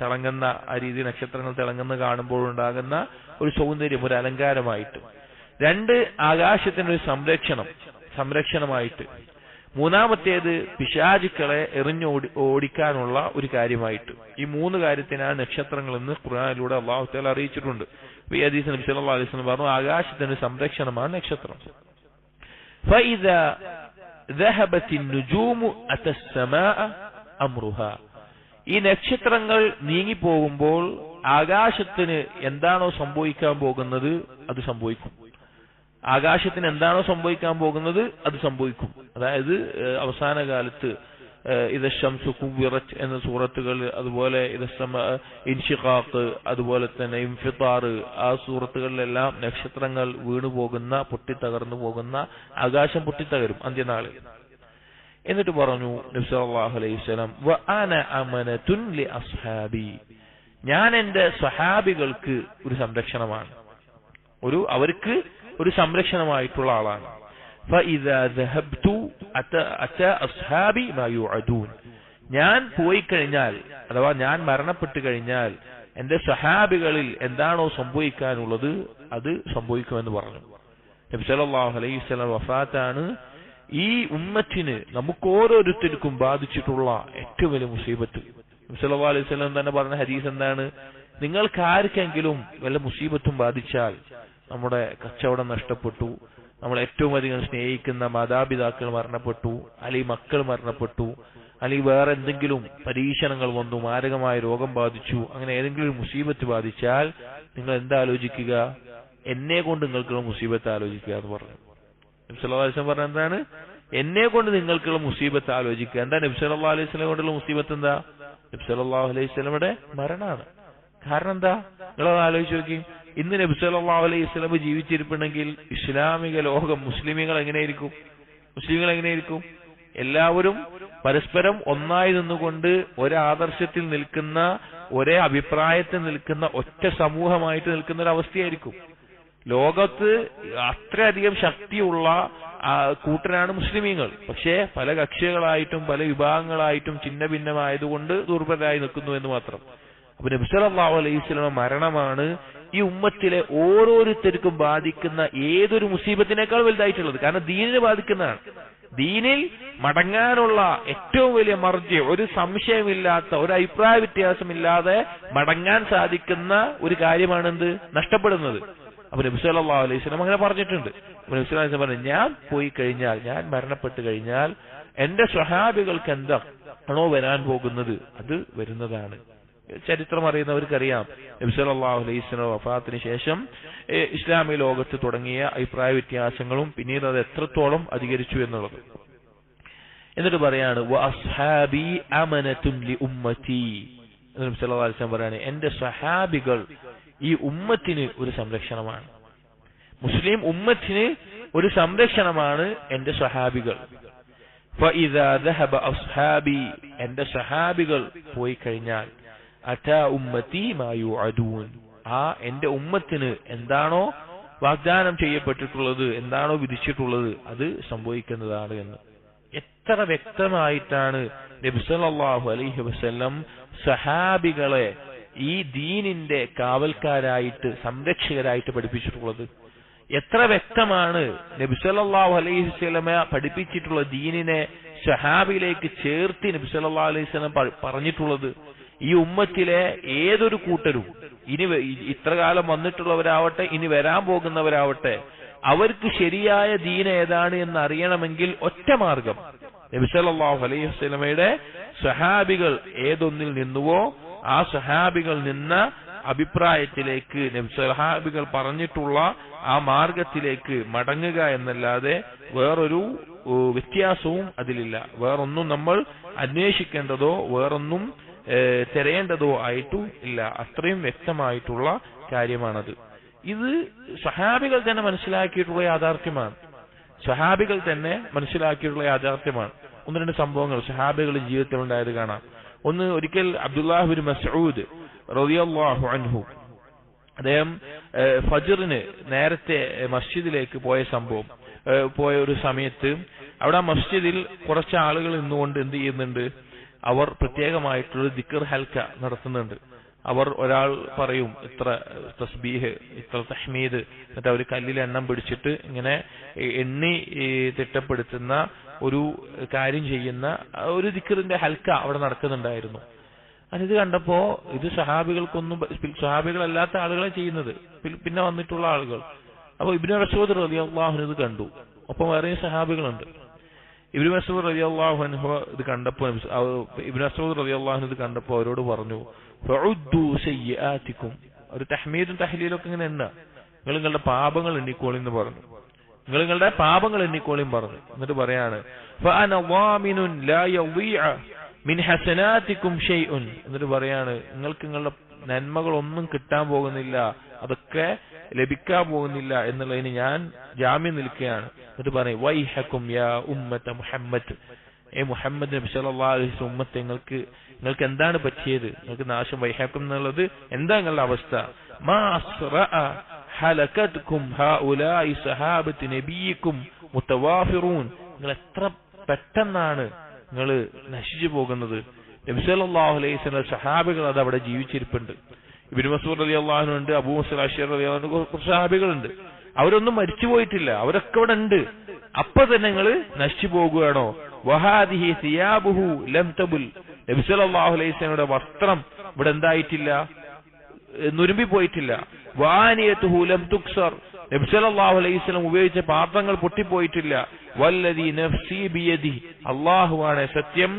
തിളങ്ങുന്ന ആ രീതി നക്ഷത്രങ്ങൾ തിളങ്ങുന്ന കാണുമ്പോഴുണ്ടാകുന്ന ഒരു സൗന്ദര്യം, ഒരു അലങ്കാരമായിട്ട്. 2, ആകാശത്തിനൊരു സംരക്ഷണമായിട്ട്. 3-മത്തേത് പിശാചുക്കളെ ഓടിക്കാനുള്ള ഒരു കാര്യമായിട്ട്. ഈ 3 കാര്യത്തിനാണ് നക്ഷത്രങ്ങൾ എന്ന് ഖുർആനിലൂടെ അല്ലാഹു തആല അറിയിച്ചിട്ടുണ്ട്. ഈ ഹദീസിൽ നബി സല്ലല്ലാഹു അലൈഹി വസല്ലം പറഞ്ഞു, ആകാശത്തിന് സംരക്ഷണമാണ് നക്ഷത്രം. ഫഇദാ ദഹബത്തിൻ നുജൂമു അതസ്സമാഅ അംറുഹാ, ഈ നക്ഷത്രങ്ങൾ നീങ്ങിപ്പോകുമ്പോൾ ആകാശത്തിന് എന്താണോ സംഭവിക്കാൻ പോകുന്നത് അത് സംഭവിക്കും. ആകാശത്തിന് എന്താണോ സംഭവിക്കാൻ പോകുന്നത് അത് സംഭവിക്കും. അതായത് അവസാന കാലത്ത് ഇദ ശംസു കുവ്വിറത് എന്ന സൂറത്തുകൾ, അതുപോലെ ഇൻഷിഖാഖ്, അതുപോലെ തന്നെ ഇൻഫിതാർ, ആ സൂറത്തുകളിലെല്ലാം നക്ഷത്രങ്ങൾ വീണുപോകുന്ന, പൊട്ടിത്തകർന്നു പോകുന്ന, ആകാശം പൊട്ടിത്തകരും അന്ത്യനാളിൽ. എന്നിട്ട് പറഞ്ഞു നബി സല്ലല്ലാഹു അലൈഹി വസല്ലം, വ അന അമനതുൻ ലി അസ്ഹാബി, ഞാൻ എന്റെ സ്വഹാബികൾക്ക് ഒരു സംരക്ഷണമാണ്, അവർക്ക് ഒരു സംരക്ഷണമായിട്ടുള്ള ആളാണ്. ഫഇദാ ദഹബ്തു അതാ അസ്ഹാബി മാ യുഅദൂൻ, ഞാൻ പോയി കഴിഞ്ഞാൽ, അഥവാ ഞാൻ മരണപ്പെട്ടു കഴിഞ്ഞാൽ എന്റെ സ്വഹാബികളിൽ എന്താണോ സംഭവിക്കാനുള്ളത് അത് സംഭവിക്കുമെന്ന് പറഞ്ഞു. നബി സല്ലല്ലാഹു അലൈഹി വസല്ലം വഫാത്താണ് ഈ ഉമ്മത്തിന്, നമുക്ക് ഓരോരുത്തർക്കും ബാധിച്ചിട്ടുള്ള ഏറ്റവും വലിയ മുസീബത്ത്. നബി സല്ലല്ലാഹു അലൈഹി വസല്ലം തന്നെ പറഞ്ഞ ഹദീസ് എന്താണ്, നിങ്ങൾക്ക് ആർക്കെങ്കിലും വല്ല മുസീബത്തും ബാധിച്ചാൽ, നമ്മുടെ കച്ചവടം നഷ്ടപ്പെട്ടു, നമ്മൾ ഏറ്റവും അധികം സ്നേഹിക്കുന്ന മാതാപിതാക്കൾ മരണപ്പെട്ടു, അല്ലെങ്കിൽ മക്കൾ മരണപ്പെട്ടു, അല്ലെങ്കിൽ വേറെ എന്തെങ്കിലും പരീക്ഷണങ്ങൾ വന്നു, മാരകമായ രോഗം ബാധിച്ചു, അങ്ങനെ ഏതെങ്കിലും ഒരു മുസീബത്ത് ബാധിച്ചാൽ നിങ്ങൾ എന്താ ആലോചിക്കുക, എന്നെ കൊണ്ട് നിങ്ങൾക്കുള്ള മുസീബത്ത് ആലോചിക്കുക എന്ന് പറഞ്ഞു. നബി സല്ലല്ലാഹു അലൈഹി വസല്ലം പറഞ്ഞ എന്താണ്, എന്നെ കൊണ്ട് നിങ്ങൾക്കുള്ള മുസീബത്ത് ആലോചിക്കുക. എന്താ നബി സല്ലല്ലാഹു അലൈഹി വസല്ലം കൊണ്ടുള്ള മുസീബത്ത്? എന്താ? നബി സല്ലല്ലാഹു അലൈഹി വസല്ലമയുടെ മരണമാണ്. കാരണം എന്താ? നിങ്ങളത് ആലോചിച്ച് നോക്കി, ഇന്ന് നബി സല്ലല്ലാഹു അലൈഹി വസല്ലം ജീവിച്ചിരിപ്പുണ്ടെങ്കിൽ ഇസ്ലാമിക ലോകം മുസ്ലിമീങ്ങൾ എങ്ങനെയായിരിക്കും? എല്ലാവരും പരസ്പരം ഒന്നായി നിന്നുകൊണ്ട് ഒരാദർശത്തിൽ നിൽക്കുന്ന, ഒരേ അഭിപ്രായത്തിൽ നിൽക്കുന്ന ഒറ്റ സമൂഹമായിട്ട് നിൽക്കുന്ന ഒരു അവസ്ഥയായിരിക്കും. ലോകത്ത് അത്രയധികം ശക്തിയുള്ള കൂട്ടരാണ് മുസ്ലിമീങ്ങൾ. പക്ഷേ പല കക്ഷികളായിട്ടും പല വിഭാഗങ്ങളായിട്ടും ഛിന്ന ഭിന്നമായതുകൊണ്ട് ദുർബലരായി നിൽക്കുന്നു എന്ന് മാത്രം. അപ്പൊ നബി സല്ലല്ലാഹു അലൈഹി വസല്ലം മരണമാണ് ഈ ഉമ്മത്തിലെ ഓരോരുത്തർക്കും ബാധിക്കുന്ന ഏതൊരു മുസീബത്തിനേക്കാൾ വലുതായിട്ടുള്ളത്. കാരണം ദീനിനെ ബാധിക്കുന്നതാണ്. ദീനിൽ മടങ്ങാനുള്ള ഏറ്റവും വലിയ മർജി, ഒരു സംശയമില്ലാത്ത, ഒരു അഭിപ്രായ വ്യത്യാസമില്ലാതെ മടങ്ങാൻ സാധിക്കുന്ന ഒരു കാര്യമാണെന്ത്? നഷ്ടപ്പെടുന്നത്. അപ്പൊ നബി സല്ലല്ലാഹു അലൈഹി വസല്ലം അങ്ങനെ പറഞ്ഞിട്ടുണ്ട്. അപ്പൊ നബി സല്ലല്ലാഹു അലൈഹി വസല്ലം പറഞ്ഞു, ഞാൻ പോയി കഴിഞ്ഞാൽ, ഞാൻ മരണപ്പെട്ടു കഴിഞ്ഞാൽ എന്റെ സ്വഹാബികൾക്ക് എന്താണോ വരാൻ പോകുന്നത് അത് വരുന്നതാണ്. ചരിത്രം അറിയുന്നവർക്കറിയാം നബി സല്ലല്ലാഹു അലൈഹി വസല്ലം വഫാത്തിന് ശേഷം ഇസ്ലാമിക ലോകത്ത് തുടങ്ങിയ അഭിപ്രായ വ്യത്യാസങ്ങളും പിന്നീട് അത് എത്രത്തോളം അധികരിച്ചു എന്നുള്ളത്. എന്നിട്ട് പറയാണ് വഅസ്ഹാബി അമനതും ലി ഉമ്മതി. നബി സല്ലല്ലാഹു അലൈഹി വസല്ലം പറയാണ്, എന്റെ സ്വഹാബികൾ ഈ ഉമ്മത്തിന് ഒരു സംരക്ഷണമാണ്. മുസ്ലിം ഉമ്മത്തിന് ഒരു സംരക്ഷണമാണ് എന്റെ സ്വഹാബികൾ. ഫഇദാ ദഹബ അസ്ഹാബി, എന്റെ സ്വഹാബികൾ പോയി കഴിഞ്ഞാൽ അതാ ഉമ്മതി മാ യുഅദൂൻ, എന്റെ ഉമ്മത്തിന് എന്താണോ വാഗ്ദാനം ചെയ്യപ്പെട്ടിട്ടുള്ളത്, എന്താണോ വിധിച്ചിട്ടുള്ളത് അത് സംഭവിക്കുന്നതാണ് എന്ന്. എത്ര വ്യക്തമായിട്ടാണ് നബി സല്ലല്ലാഹു അലൈഹി വസല്ലം സഹാബികളെ ഈ ദീനിന്റെ കാവൽക്കാരായിട്ട്, സംരക്ഷകരായിട്ട് പഠിപ്പിച്ചിട്ടുള്ളത്. എത്ര വ്യക്തമാണ് നബി സല്ലല്ലാഹു അലൈഹി വസല്ലം പഠിപ്പിച്ചിട്ടുള്ള ദീനിനെ സഹാബിയിലേക്ക് ചേർത്ത് നബി സല്ലല്ലാഹു അലൈഹി വസല്ലം പറഞ്ഞിട്ടുള്ളത്. ഈ ഉമ്മത്തിലെ ഏതൊരു കൂട്ടരും, ഇനി ഇത്രകാലം വന്നിട്ടുള്ളവരാവട്ടെ ഇനി വരാൻ പോകുന്നവരാവട്ടെ, അവർക്ക് ശരിയായ ദീൻ ഏതാണ് എന്ന് അറിയണമെങ്കിൽ ഒറ്റ മാർഗം നബി സല്ലല്ലാഹു അലൈഹി വസല്ലമയുടെ സഹാബികൾ ഏതൊന്നിൽ നിന്നുവോ ആ സഹാബികൾ നിന്ന അഭിപ്രായത്തിലേക്ക്, നബി സഹാബികൾ പറഞ്ഞിട്ടുള്ള ആ മാർഗത്തിലേക്ക് മടങ്ങുക എന്നല്ലാതെ വേറൊരു വ്യത്യാസവും അതിലില്ല. വേറൊന്നും നമ്മൾ അന്വേഷിക്കേണ്ടതോ വേറൊന്നും തിരയേണ്ടതോ ആയിട്ടും ഇല്ല. അത്രയും വ്യക്തമായിട്ടുള്ള കാര്യമാണത്. ഇത് സഹാബികൾ തന്നെ മനസ്സിലാക്കിയിട്ടുള്ള യാഥാർത്ഥ്യമാണ്. ഒന്ന് രണ്ട് സംഭവങ്ങൾ സഹാബികളുടെ ജീവിതത്തിൽ ഉണ്ടായത് കാണാം. ഒന്ന്, ഒരിക്കൽ അബ്ദുല്ലാഹ് ബിൻ മസ്ഊദ് റളിയല്ലാഹു അൻഹു അദ്ദേഹം ഫജ്റിന് നേരത്തെ മസ്ജിദിലേക്ക് പോയ ഒരു സമയത്ത് അവിടെ ആ മസ്ജിദിൽ കുറച്ച് ആളുകൾ നിന്നുകൊണ്ട് എന്ത് ചെയ്യുന്നുണ്ട്? അവർ പ്രത്യേകമായിട്ടുള്ള ദിക്ർ ഹൽക്ക നടത്തുന്നുണ്ട്. ഒരാൾ പറയും ഇത്ര തസ്ബീഹ്, ഇത്ര തഹ്മീദ്, എന്നിട്ട് അവർ കല്ലിൽ എണ്ണം പിടിച്ചിട്ട് ഇങ്ങനെ എണ്ണി തിട്ടപ്പെടുത്തുന്ന ഒരു കാര്യം ചെയ്യുന്ന ഒരു ദിക്റിന്റെ ഹൽക്ക അവിടെ നടക്കുന്നുണ്ടായിരുന്നു. അതിത് കണ്ടപ്പോ ഇത് സഹാബികളല്ലാത്ത ആളുകളെ ചെയ്യുന്നത്, പിന്നെ വന്നിട്ടുള്ള ആളുകൾ. അപ്പൊ ഇബ്നു മസ്ഊദ് റളിയല്ലാഹു അൻഹു ഇത് കണ്ടു. ഒപ്പം വേറെയും സഹാബികളുണ്ട്. ഇബ്നു മസ്ഊദ് റളിയല്ലാഹു അൻഹു ഇത് കണ്ടപ്പോൾ അവരോട് പറഞ്ഞു, ഫഉദ്ദു സയ്യിആതികും, ഒരു തഹ്മീദും തഹ്ലീലും ഒക്കെ ഇങ്ങനെ എണ്ണ, നിങ്ങളുടെ പാപങ്ങൾ എണ്ണിക്കോളിന്ന് പറഞ്ഞു. എന്നിട്ട് പറയാണ് ഫഅന ളാമിനുൻ ലാ യളീഅ മിൻ ഹസനാതികും ഷൈഉൻ, എന്നിട്ട് പറയാണ് നിങ്ങൾക്ക് നിങ്ങളുടെ നന്മകളൊന്നും കിട്ടാൻ പോകുന്നില്ല, അതൊക്കെ ലഭിക്കാൻ പോകുന്നില്ല എന്നുള്ളതിന് ഞാൻ ജാമ്യം നിൽക്കുകയാണ്. എന്നിട്ട് പറയും വൈഹക്കും യാ ഉമ്മത മുഹമ്മദ്, മുഹമ്മദ് നബി സല്ലല്ലാഹു അലൈഹി വസല്ലം ഉമ്മത്തെ നിങ്ങൾക്ക് എന്താണ് പറ്റിയത്? നിങ്ങൾക്ക് നാശം. വൈഹക്കും എന്നുള്ളത് എന്താ നിങ്ങളുടെ അവസ്ഥ? മാ അസ്റഅ ഹലകതുകും ഹൗലായി സഹാബത്തി നബിയിക്കും മുതവാഫിറൂൻ, നിങ്ങൾ എത്ര പെട്ടെന്നാണ് നിങ്ങൾ നശിച്ചു പോകുന്നത്. നബി സല്ലല്ലാഹു അലൈഹി വസല്ലം സഹാബികൾ അത് അവിടെ ജീവിച്ചിരിപ്പുണ്ട്. ഇബ്നു മസ്ഊദ് റളിയല്ലാഹു അൻഹു ഉണ്ട്, അബൂ മുസ്ലിം അശ്അരി റളിയല്ലാഹു അൻഹു, കുറച്ച് സഹാബികളുണ്ട്. അവരൊന്നും മരിച്ചു പോയിട്ടില്ല, അവരൊക്കെ ഇവിടെ ഉണ്ട്. അപ്പൊ തന്നെ നിങ്ങൾ നശിച്ചു പോകുകയാണോ? വഹാദിഹി സിയാബുഹു ലം തബുൽ, നബി സല്ലല്ലാഹു അലൈഹി വസല്ലമയുടെ വസ്ത്രം ഇവിടെ എന്തായിട്ടില്ല, നുരുമ്പി പോയിട്ടില്ല. വാനിയതുഹു ലം തുക്സർ, നബി സല്ലല്ലാഹു അലൈഹി വസല്ലം ഉപയോഗിച്ച പാത്രങ്ങൾ പൊട്ടിപ്പോയിട്ടില്ല. വല്ലദി നഫ്സി ബിയദി, അല്ലാഹുവാണ് സത്യം,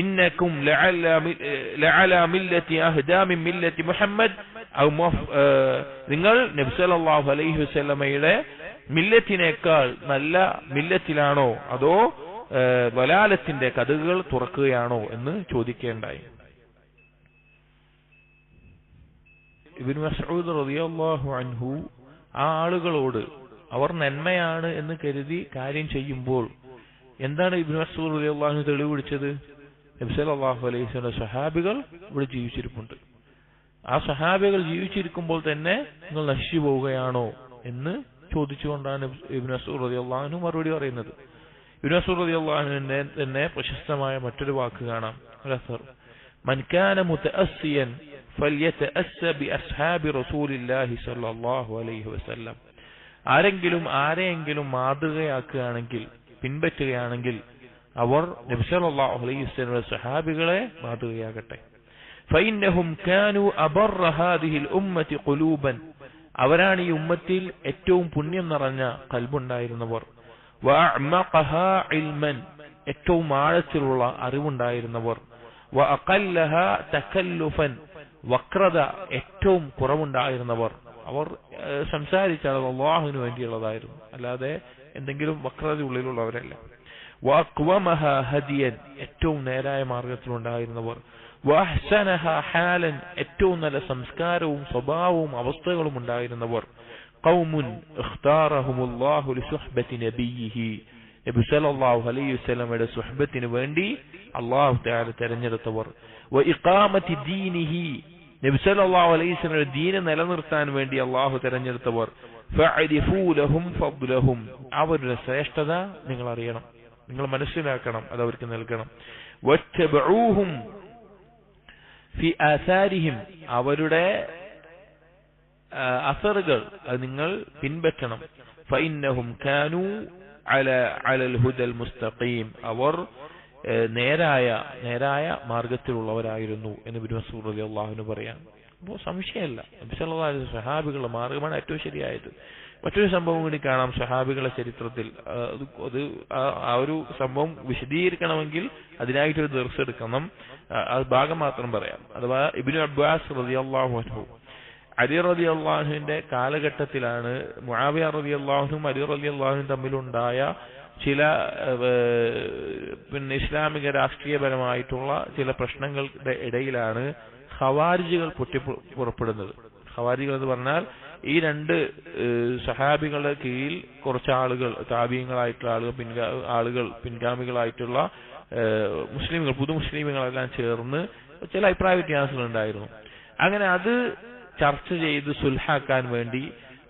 ഇന്നകും ലഅല മില്ലത്തി അഹ്ദാ മിൻ മില്ലത്തി മുഹമ്മദ്, നിങ്ങൾ നബി സല്ലല്ലാഹു അലൈഹി വസല്ലമയുടെ മില്ലത്തിനേക്കാൾ നല്ല മില്ലത്തിലാണോ അതോ വലാലത്തിന്റെ കഥകൾ തുറക്കുകയാണോ എന്ന് ചോദിക്കേണ്ടായി. ഇബ്നു മസ്ഊദ് റളിയല്ലാഹു അൻഹു ആ ആളുകളോട് അവർ നന്മയാണ് എന്ന് കരുതി കാര്യം ചെയ്യുമ്പോൾ എന്താണ് ഇബ്നു മസ്ഊദ് റളിയല്ലാഹു അൻഹു തെളിവ് പിടിച്ചത്? നബി സല്ലല്ലാഹു അലൈഹി വസല്ലം സഹാബികൾ ഇവിടെ ജീവിച്ചിരിപ്പുണ്ട്, ആ സഹാബികൾ ജീവിച്ചിരിക്കുമ്പോൾ തന്നെ നിങ്ങൾ നശിച്ചു പോവുകയാണോ എന്ന് ചോദിച്ചുകൊണ്ടാണ് ഇബ്നു മസ്ഊദ് റളിയല്ലാഹു അൻഹു മറുപടി പറയുന്നത്. ഇബ്നു മസ്ഊദ് റളിയല്ലാഹു അൻഹുവിന്റെ തന്നെ പ്രശസ്തമായ മറ്റൊരു വാക്ക് കാണാം, മൻ കാന മുതഅസ്സിയൻ ഫൽയതഅസ്സ ബിഅസ്ഹാബി റസൂലില്ലാഹി സ്വല്ലല്ലാഹു അലൈഹി വസല്ലം. ആരെങ്കിലും മാതൃകയാക്കുകയാണെങ്കിൽ, പിൻപറ്റുകയാണെങ്കിൽ അവർ നബി സല്ലല്ലാഹു അലൈഹി വസല്ലം സഹാബികളെ മാതൃകയാകട്ടെ. ഫഇന്നഹും കാനൂ അബർറ ഹാദിഹിൽ ഉമ്മത്തി ഖുലൂബൻ, അവരാണ് ഈ ഉമ്മത്തിൽ ഏറ്റവും പുണ്യം നിറഞ്ഞ ഖൽബുണ്ടായിരുന്നവർ. വഅഅ്മഖഹാ ഇൽമൻ, ഏറ്റവും ആഴത്തിലുള്ള അറിവുണ്ടായിരുന്നവർ. വഅഖല്ലഹാ തകല്ലുഫൻ, വക്രത ഏറ്റവും കുറവുണ്ടായിരുന്നവർ. അവർ സംസാരിച്ചാൽ അല്ലാഹുവിന് വേണ്ടിയുള്ളതായിരുന്നു, അല്ലാതെ എന്തെങ്കിലും വക്രത ഉള്ളിലുള്ളവരല്ല. വഅഖ്വമഹാ ഹദിയൻ, ഏറ്റവും നേരായ മാർഗത്തിലുണ്ടായിരുന്നവർ. വഅഹ്സനഹാ ഹാലൻ, ഏറ്റവും നല്ല സംസ്കാരവും സ്വഭാവവും അവസ്ഥകളും ഉണ്ടായിരുന്നവർ. ഖൗമുൻ ഇഖ്താറഹുമുല്ലാഹു ലിസുഹ്ബത്തി നബിയിഹി, നബി സല്ലല്ലാഹു അലൈഹി വസല്ലമയുടെ സുഹ്ബത്തിന് വേണ്ടി അല്ലാഹു തആല തിരഞ്ഞെടുത്തവർ. വഇഖാമത്തി ദീനിഹി, നബി സല്ലല്ലാഹു അലൈഹി വസല്ലമയുടെ ദീൻ നിലനിർത്താൻ വേണ്ടി അല്ലാഹു തിരഞ്ഞെടുത്തവർ. ഫഅരിഫൂ ലഹും ഫദ്ലഹും, അവരുടെ ശ്രേഷ്ഠത നിങ്ങൾ അറിയണം, നിങ്ങൾ മനസ്സിലാക്കണം, അത് അവർക്ക് നൽകണം. വത്തബഊഹും ഫി ആസാരിഹിം, അവരുടെ അസറുകൾ അത് നിങ്ങൾ പിൻപറ്റണം. ഫഇന്നഹും കാനൂ അലൽ ഹുദൽ മുസ്തഖീം, അവർ നേരായ മാർഗത്തിലുള്ളവരായിരുന്നു എന്ന് ഇബ്നു മസ്ഊദ് റളിയല്ലാഹു അൻഹു പറയാൻ. അപ്പോൾ സംശയമല്ല, നബി സല്ലല്ലാഹു അലൈഹി വസല്ലം സഹാബികളുടെ മാർഗമാണ് ഏറ്റവും ശരിയായത്. മറ്റൊരു സംഭവം കൂടി കാണാം സഹാബികളുടെ ചരിത്രത്തിൽ. അത് ആ ഒരു സംഭവം വിശദീകരിക്കണമെങ്കിൽ അതിനായിട്ടൊരു ദർസ് എടുക്കണം, അത് ഭാഗം മാത്രം പറയാം. അഥവാ ഇബ്നു അബ്ബാസ് റളിയല്ലാഹു അൻഹു, അലി റളിയല്ലാഹു അൻഹുവിന്റെ കാലഘട്ടത്തിലാണ് മുആവിയ റളിയല്ലാഹു അൻഹും അലി റളിയല്ലാഹു അൻഹും തമ്മിലുണ്ടായ ചില ഇസ്ലാമിക രാഷ്ട്രീയപരമായിട്ടുള്ള ചില പ്രശ്നങ്ങളുടെ ഇടയിലാണ് ഖവാരിജികൾ പുറപ്പെടുന്നത്. ഖവാരിജികൾ എന്ന് പറഞ്ഞാൽ ഈ രണ്ട് സഹാബികളുടെ കീഴിൽ കുറച്ച് ആളുകൾ, താബിഈങ്ങളായിട്ടുള്ള ആളുകൾ പിൻഗാമികളായിട്ടുള്ള മുസ്ലിമുകൾ, പുതു മുസ്ലിമുകളെല്ലാം ചേർന്ന് ചില അഭിപ്രായ വ്യത്യാസങ്ങൾ ഉണ്ടായിരുന്നു. അങ്ങനെ അത് ചർച്ച ചെയ്ത് സുൽഹാക്കാൻ വേണ്ടി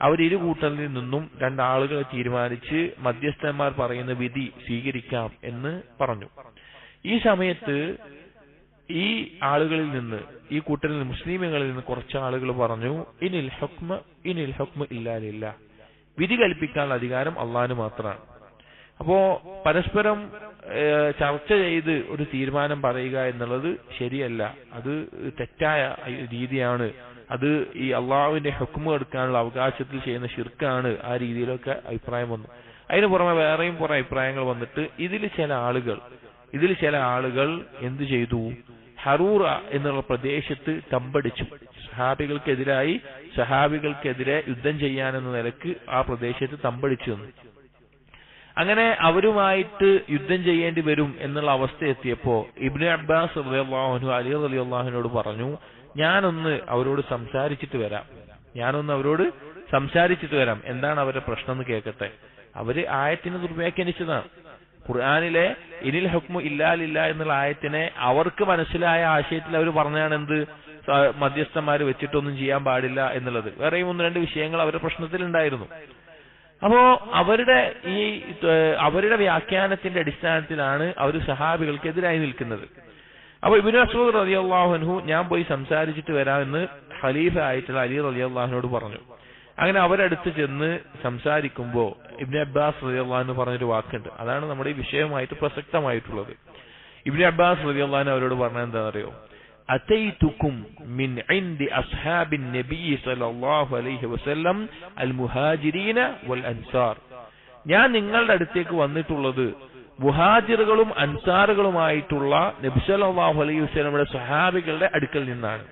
അവരിരു കൂട്ടരിൽ നിന്നും രണ്ടാളുകളെ തീരുമാനിച്ച് മധ്യസ്ഥന്മാർ പറയുന്ന വിധി സ്വീകരിക്കാം എന്ന് പറഞ്ഞു. ഈ സമയത്ത് ഈ ആളുകളിൽ നിന്ന്, ഈ കൂട്ടരിൽ നിന്ന്, മുസ്ലിമുകളിൽ നിന്ന് കുറച്ച് ആളുകൾ പറഞ്ഞു, ഇനിൽ ഹുക്മ ഇല്ലാ ലില്ലാഹ്, വിധി കൽപ്പിക്കാനുള്ള അധികാരം അള്ളാഹുവിന് മാത്രമാണ്. അപ്പോ പരസ്പരം ചർച്ച ചെയ്ത് ഒരു തീരുമാനം പറയുക എന്നുള്ളത് ശരിയല്ല, അത് തെറ്റായ രീതിയാണ്, അത് ഈ അള്ളാഹുവിന്റെ ഹുക്മ എടുക്കാനുള്ള അവകാശത്തിൽ ചെയ്യുന്ന ശിർക്കാണ്. ആ രീതിയിലൊക്കെ അഭിപ്രായം വന്നു. അതിന് പുറമെ വേറെയും കുറെ അഭിപ്രായങ്ങൾ വന്നിട്ട് ഇതിൽ ചില ആളുകൾ എന്തു ചെയ്തു? ഹറൂറ എന്നുള്ള പ്രദേശത്ത് തമ്പടിച്ചു. സഹാബികൾക്കെതിരെ യുദ്ധം ചെയ്യാനെന്ന നിലക്ക് ആ പ്രദേശത്ത് തമ്പടിച്ചു വന്നു. അങ്ങനെ അവരുമായിട്ട് യുദ്ധം ചെയ്യേണ്ടി വരും എന്നുള്ള അവസ്ഥ എത്തിയപ്പോ ഇബ്നു അബ്ബാസ് റളിയല്ലാഹു അൻഹു അലി റളിയല്ലാഹു അൻഹുവിനോട് പറഞ്ഞു, ഞാനൊന്ന് അവരോട് സംസാരിച്ചിട്ട് വരാം, എന്താണ് അവരുടെ പ്രശ്നം എന്ന് കേൾക്കട്ടെ. അവര് ആയത്തിനെ ദുർവ്യാഖ്യാനിച്ചതാണ്. ഖുർആനിലെ ഇനിൽ ഹുക്മു ഇല്ലാ ലില്ലാ എന്നുള്ള ആയത്തിനെ അവർക്ക് മനസ്സിലായ ആശയത്തിൽ അവർ പറഞ്ഞാണ് എന്ത്, മധ്യസ്ഥന്മാര് വെച്ചിട്ടൊന്നും ചെയ്യാൻ പാടില്ല എന്നുള്ളത്. വേറെയും ഒന്ന് രണ്ട് വിഷയങ്ങൾ അവരുടെ പ്രശ്നത്തിൽ ഉണ്ടായിരുന്നു. അപ്പോ അവരുടെ വ്യാഖ്യാനത്തിന്റെ അടിസ്ഥാനത്തിലാണ് അവർ സഹാബികൾക്കെതിരായി നിൽക്കുന്നത്. അപ്പൊ ഇബ്നു മസ്ഊദ് റളിയല്ലാഹു അൻഹു ഞാൻ പോയി സംസാരിച്ചിട്ട് വരാമെന്ന് ഖലീഫ ആയിട്ടുള്ള അലി റളിയല്ലാഹു അൻഹുവോട് പറഞ്ഞു. അങ്ങനെ അവരടുത്ത് ചെന്ന് സംസാരിക്കുമ്പോ ഇബ്നു അബ്ബാസ് റളിയല്ലാഹു അൻഹു പറഞ്ഞൊരു വാക്കുണ്ട്, അതാണ് നമ്മുടെ ഈ വിഷയമായിട്ട് പ്രസക്തമായിട്ടുള്ളത്. ഇബ്നു അബ്ബാസ് റളിയല്ലാഹു അൻഹു അവരോട് പറഞ്ഞത് എന്താണെന്നറിയോ? അതൈതുകും മിൻ ഇൻദി അസ്ഹാബിൻ നബി സല്ലല്ലാഹു അലൈഹി വസല്ലം അൽ മുഹാജിരീന വൽ അൻസാർ, ഞാൻ നിങ്ങളുടെ അടുത്തേക്ക് വന്നിട്ടുള്ളത് മുഹാജിറുകളും അൻസാറുകളുമായിട്ടുള്ള നബി സല്ലല്ലാഹു അലൈഹി വസല്ലമയുടെ സ്വഹാബികളുടെ അടുക്കൽ നിന്നാണ്.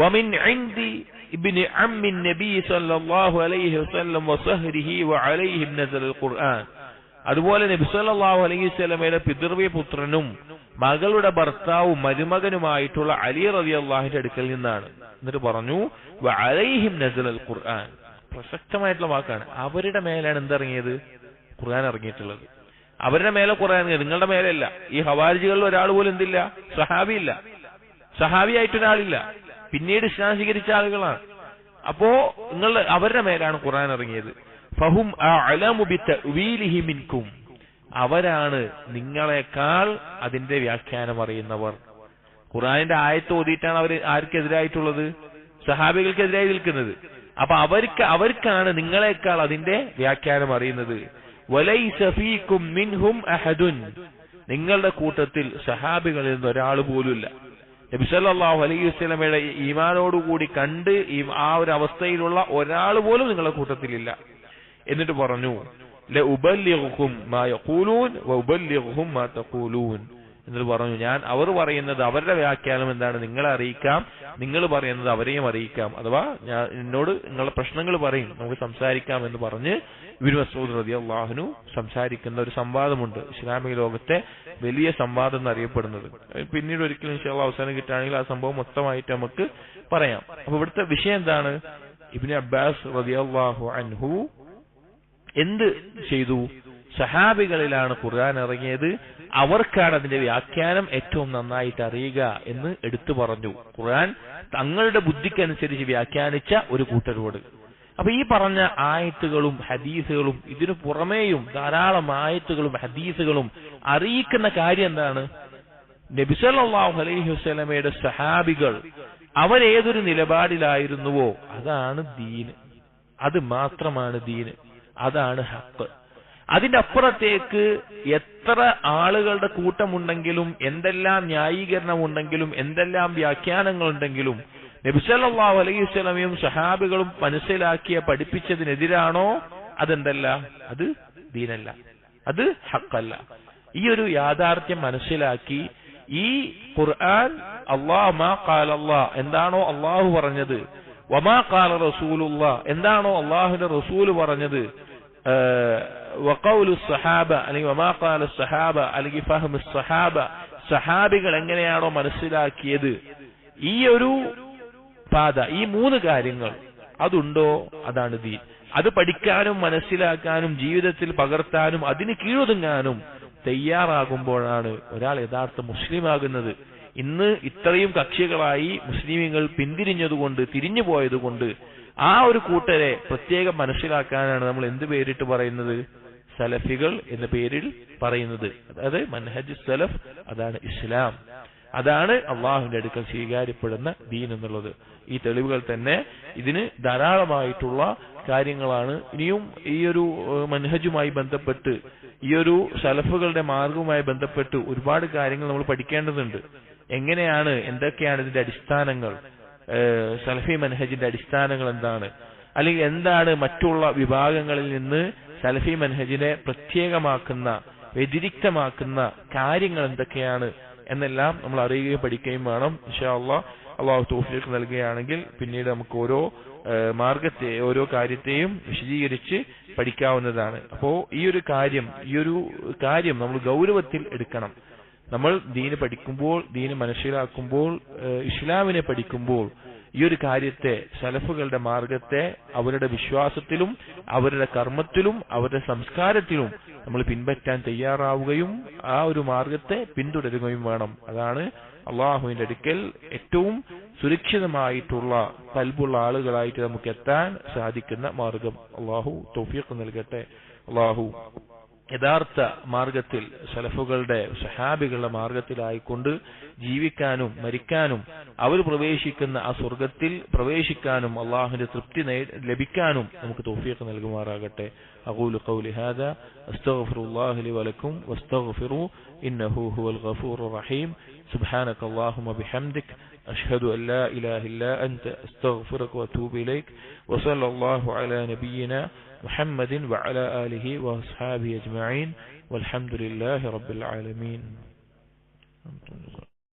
വമിൻ ഇൻദി ഇബ്നു അമ്മിൻ നബി സല്ലല്ലാഹു അലൈഹി വസല്ലം വസഹ്രിഹി വഅലൈഹി നസൽ ഖുർആൻ, അതുപോലെ നബി സല്ലല്ലാഹു അലൈഹി വസല്ലമയുടെ പിതൃവ്യ പുത്രനും മകളുടെ ഭർത്താവും മരുമകനുമായിട്ടുള്ള അലി റളിയല്ലാഹുവിന്റെ അടുക്കൽ നിന്നാണ്. എന്നിട്ട് പറഞ്ഞു വഅലൈഹിം നസലൽ ഖുർആൻ. പ്രസക്തമായിട്ടുള്ള വാക്കാണ്. അവരുടെ മേലാണ് എന്തിറങ്ങിയത്? ഖുർആൻ ഇറങ്ങിയിട്ടുള്ളത്. അവരുടെ മേലെ ഖുർആൻ ഇറങ്ങിയത്, നിങ്ങളുടെ മേലല്ല. ഈ ഹവാരിജികളിൽ ഒരാൾ പോലും എന്തില്ല? സഹാബിയില്ല, സഹാബിയായിട്ടൊരാളില്ല, പിന്നീട് ഇസ്ലാം സ്വീകരിച്ച ആളുകളാണ്. അപ്പോ അവരുടെ മേലാണ് ഖുർആൻ ഇറങ്ങിയത്. ഫഹും അഅലമു ബിതഅ്വീലിഹി മിൻകും. അവരാണ് നിങ്ങളെക്കാൾ അതിന്റെ വ്യാഖ്യാനം അറിയുന്നവർ. ഖുർആനിന്റെ ആയത്ത് ഓതിയിട്ടാണ് അവർ ആർക്കെതിരായിട്ടുള്ളത്? സഹാബികൾക്കെതിരായി നിൽക്കുന്നത്. അപ്പൊ അവർക്കാണ് നിങ്ങളെക്കാൾ അതിന്റെ വ്യാഖ്യാനം അറിയുന്നത്. വലൈസ ഫീകും മിൻഹും അഹദുൻ. നിങ്ങളുടെ കൂട്ടത്തിൽ സഹാബികളിൽ നിന്ന് ഒരാൾ പോലുമില്ല. നബി സല്ലല്ലാഹു അലൈഹി വസല്ലമയുടെ ഈമാനോടുകൂടി കണ്ട് ആ ഒരു അവസ്ഥയിലുള്ള ഒരാൾ പോലും നിങ്ങളുടെ കൂട്ടത്തിലില്ല. എന്നിട്ട് പറഞ്ഞു ലഉബല്ലിഗുകും മാ യഖൂലൂൻ വഉബല്ലിഗുഹും മാ തഖൂലൂൻ. എന്നിട്ട് പറഞ്ഞു ഞാൻ അവർ പറയുന്നത് അവരുടെ വ്യാഖ്യാനം എന്താണ് നിങ്ങളെ അറിയിക്കാം, നിങ്ങൾ പറയുന്നത് അവരെയും അറിയിക്കാം. അഥവാ എന്നോട് നിങ്ങളുടെ പ്രശ്നങ്ങൾ പറയും, നമുക്ക് സംസാരിക്കാം എന്ന് പറഞ്ഞ് ഇബ്നു മസ്ഊദ് റളിയല്ലാഹു അൻഹു സംസാരിക്കുന്ന ഒരു സംവാദമുണ്ട്. ഇസ്ലാമിക ലോകത്തെ വലിയ സംവാദം എന്നറിയപ്പെടുന്നത്. പിന്നീട് ഒരിക്കലും ഇൻഷാ അല്ലാഹ് അവസാനം കിട്ടുകയാണെങ്കിൽ ആ സംഭവം മൊത്തമായിട്ട് നമുക്ക് പറയാം. അപ്പൊ ഇവിടുത്തെ വിഷയം എന്താണ്? ഇബ്നു അബ്ബാസ് റളിയല്ലാഹു അൻഹു എന്ത് ചെയ്തു? സഹാബികളിലാണ് ഖുർആൻ ഇറങ്ങിയത്, അവർക്കാണ് അതിന്റെ വ്യാഖ്യാനം ഏറ്റവും നന്നായിട്ട് അറിയുക എന്ന് എടുത്തു പറഞ്ഞു. ഖുർആൻ തങ്ങളുടെ ബുദ്ധിക്കനുസരിച്ച് വ്യാഖ്യാനിച്ച ഒരു കൂട്ടരോട്. അപ്പൊ ഈ പറഞ്ഞ ആയത്തുകളും ഹദീസുകളും ഇതിനു പുറമേയും ധാരാളം ആയത്തുകളും ഹദീസുകളും അറിയിക്കുന്ന കാര്യം എന്താണ്? നബി സല്ലല്ലാഹു അലൈഹി വസല്ലമയുടെ സഹാബികൾ അവരേതൊരു നിലപാടിലായിരുന്നുവോ അതാണ് ദീന്, അത് മാത്രമാണ് ദീന്, അതാണ് ഹഖ്. അതിന്റെ അപ്പുറത്തേക്ക് എത്ര ആളുകളുടെ കൂട്ടമുണ്ടെങ്കിലും, എന്തെല്ലാം ന്യായീകരണമുണ്ടെങ്കിലും, എന്തെല്ലാം വ്യാഖ്യാനങ്ങളുണ്ടെങ്കിലും നബി സല്ലല്ലാഹു അലൈഹി വസല്ലമയും സഹാബികളും മനസ്സിലാക്കിയ പഠിപ്പിച്ചതിനെതിരാണോ അതെന്തല്ല? അത് ദീനല്ല, അത് ഹഖല്ല. ഈ ഒരു യാഥാർത്ഥ്യം മനസ്സിലാക്കി ഈ ഖുർആൻ മാ ഖാല അല്ലാഹ് എന്താണോ അല്ലാഹു പറഞ്ഞത്, വമാ ഖാല റസൂലുള്ളാഹ് എന്താണോ അല്ലാഹുവിന്റെ റസൂൽ പറഞ്ഞത്, വഖൗലു സഹാബ അല്ലെങ്കിൽ വമാ ഖാല സഹാബ അല്ലെങ്കിൽ ഫഹ്മു സഹാബ സഹാബികൾ എങ്ങനെയാണോ മനസ്സിലാക്കിയത്, ഈ ഒരു പാത, ഈ മൂന്ന് കാര്യങ്ങൾ അതുണ്ടോ അതാണ് ദീൻ. അത് പഠിക്കാനും മനസ്സിലാക്കാനും ജീവിതത്തിൽ പകർത്താനും അതിന് കീഴൊതുങ്ങാനും തയ്യാറാകുമ്പോഴാണ് ഒരാൾ യഥാർത്ഥ മുസ്ലിം ആകുന്നത്. ഇന്ന് ഇത്രയും കക്ഷികളായി മുസ്ലിമീങ്ങൾ പിന്തിരിഞ്ഞതുകൊണ്ട്, തിരിഞ്ഞു പോയതുകൊണ്ട് ആ ഒരു കൂട്ടരെ പ്രത്യേകം മനസ്സിലാക്കാനാണ് നമ്മൾ എന്ത് പേരിട്ട് പറയുന്നത്? സലഫികൾ എന്ന പേരിൽ പറയുന്നത്. അതായത് മൻഹജ് സലഫ്, അതാണ് ഇസ്ലാം, അതാണ് അള്ളാഹുവിന്റെ അടുക്കൽ സ്വീകാര്യപ്പെടുന്ന ദീൻ എന്നുള്ളത്. ഈ തെളിവുകൾ തന്നെ ഇതിന് ധാരാളമായിട്ടുള്ള കാര്യങ്ങളാണ്. ഇനിയും ഈ ഒരു മൻഹജുമായി ബന്ധപ്പെട്ട്, ഈ ഒരു സലഫുകളുടെ മാർഗവുമായി ബന്ധപ്പെട്ട് ഒരുപാട് കാര്യങ്ങൾ നമ്മൾ പഠിക്കേണ്ടതുണ്ട്. എങ്ങനെയാണ്, എന്തൊക്കെയാണ് ഇതിന്റെ അടിസ്ഥാനങ്ങൾ, സലഫി മൻഹജിന്റെ അടിസ്ഥാനങ്ങൾ എന്താണ്, അല്ലെങ്കിൽ എന്താണ് മറ്റുള്ള വിഭാഗങ്ങളിൽ നിന്ന് സലഫി മൻഹജിനെ പ്രത്യേകമാക്കുന്ന, വ്യതിരിക്തമാക്കുന്ന കാര്യങ്ങൾ എന്തൊക്കെയാണ് എന്നെല്ലാം നമ്മൾ അറിയുകയും പഠിക്കുകയും വേണം. ഇൻഷാ അല്ലാഹ് അള്ളാഹു തൗഫീഖ് നൽകുകയാണെങ്കിൽ പിന്നീട് നമുക്ക് ഓരോ കാര്യത്തെയും വിശദീകരിച്ച് പഠിക്കാവുന്നതാണ്. അപ്പോ ഈ ഒരു കാര്യം നമ്മൾ ഗൗരവത്തിൽ എടുക്കണം. നമ്മൾ ദീന് പഠിക്കുമ്പോൾ, ദീന് മനസ്സിലാക്കുമ്പോൾ, ഇസ്ലാമിനെ പഠിക്കുമ്പോൾ ഈ ഒരു കാര്യത്തെ, സലഫുകളുടെ മാർഗത്തെ അവരുടെ വിശ്വാസത്തിലും അവരുടെ കർമ്മത്തിലും അവരുടെ സംസ്കാരത്തിലും നമ്മൾ പിൻപറ്റാൻ തയ്യാറാവുകയും ആ ഒരു മാർഗത്തെ പിന്തുടരുകയും വേണം. അതാണ് അള്ളാഹുവിന്റെ അടുക്കൽ ഏറ്റവും സുരക്ഷിതമായിട്ടുള്ള കൽബുള്ള ആളുകളായിട്ട് നമുക്ക് എത്താൻ സാധിക്കുന്ന മാർഗം. അള്ളാഹു തൗഫീഖ് നൽകട്ടെ. അള്ളാഹു യഥാർത്ഥ മാർഗത്തിൽ, സലഫുകളുടെ സഹാബികളുടെ മാർഗത്തിലായിക്കൊണ്ട് ജീവിക്കാനും മരിക്കാനും അവർ പ്രവേശിക്കുന്ന ആ സ്വർഗത്തിൽ പ്രവേശിക്കാനും അള്ളാഹുവിന്റെ തൃപ്തി ലഭിക്കാനും നമുക്ക് തൗഫീഖ് നൽകുമാറാകട്ടെ. അഖൂലു ഖൗലി ഹാദാ അസ്തഗ്ഫിറുല്ലാഹി ലി വലക്കും വസ്തഗ്ഫിറൂ ഇന്നഹു ഹുവൽ ഗഫൂറുർ റഹീം. സുബ്ഹാനക അല്ലാഹുമ്മ ബിഹംദിക അഷ്ഹദു അൻ ലാ ഇലാഹ ഇല്ലാ അൻത അസ്തഗ്ഫിറുക വഅതൂബു ഇലൈക് വസല്ലല്ലാഹു അലാ നബിയ്യിനാ محمد وعلى آله وأصحابه أجمعين والحمد لله رب العالمين.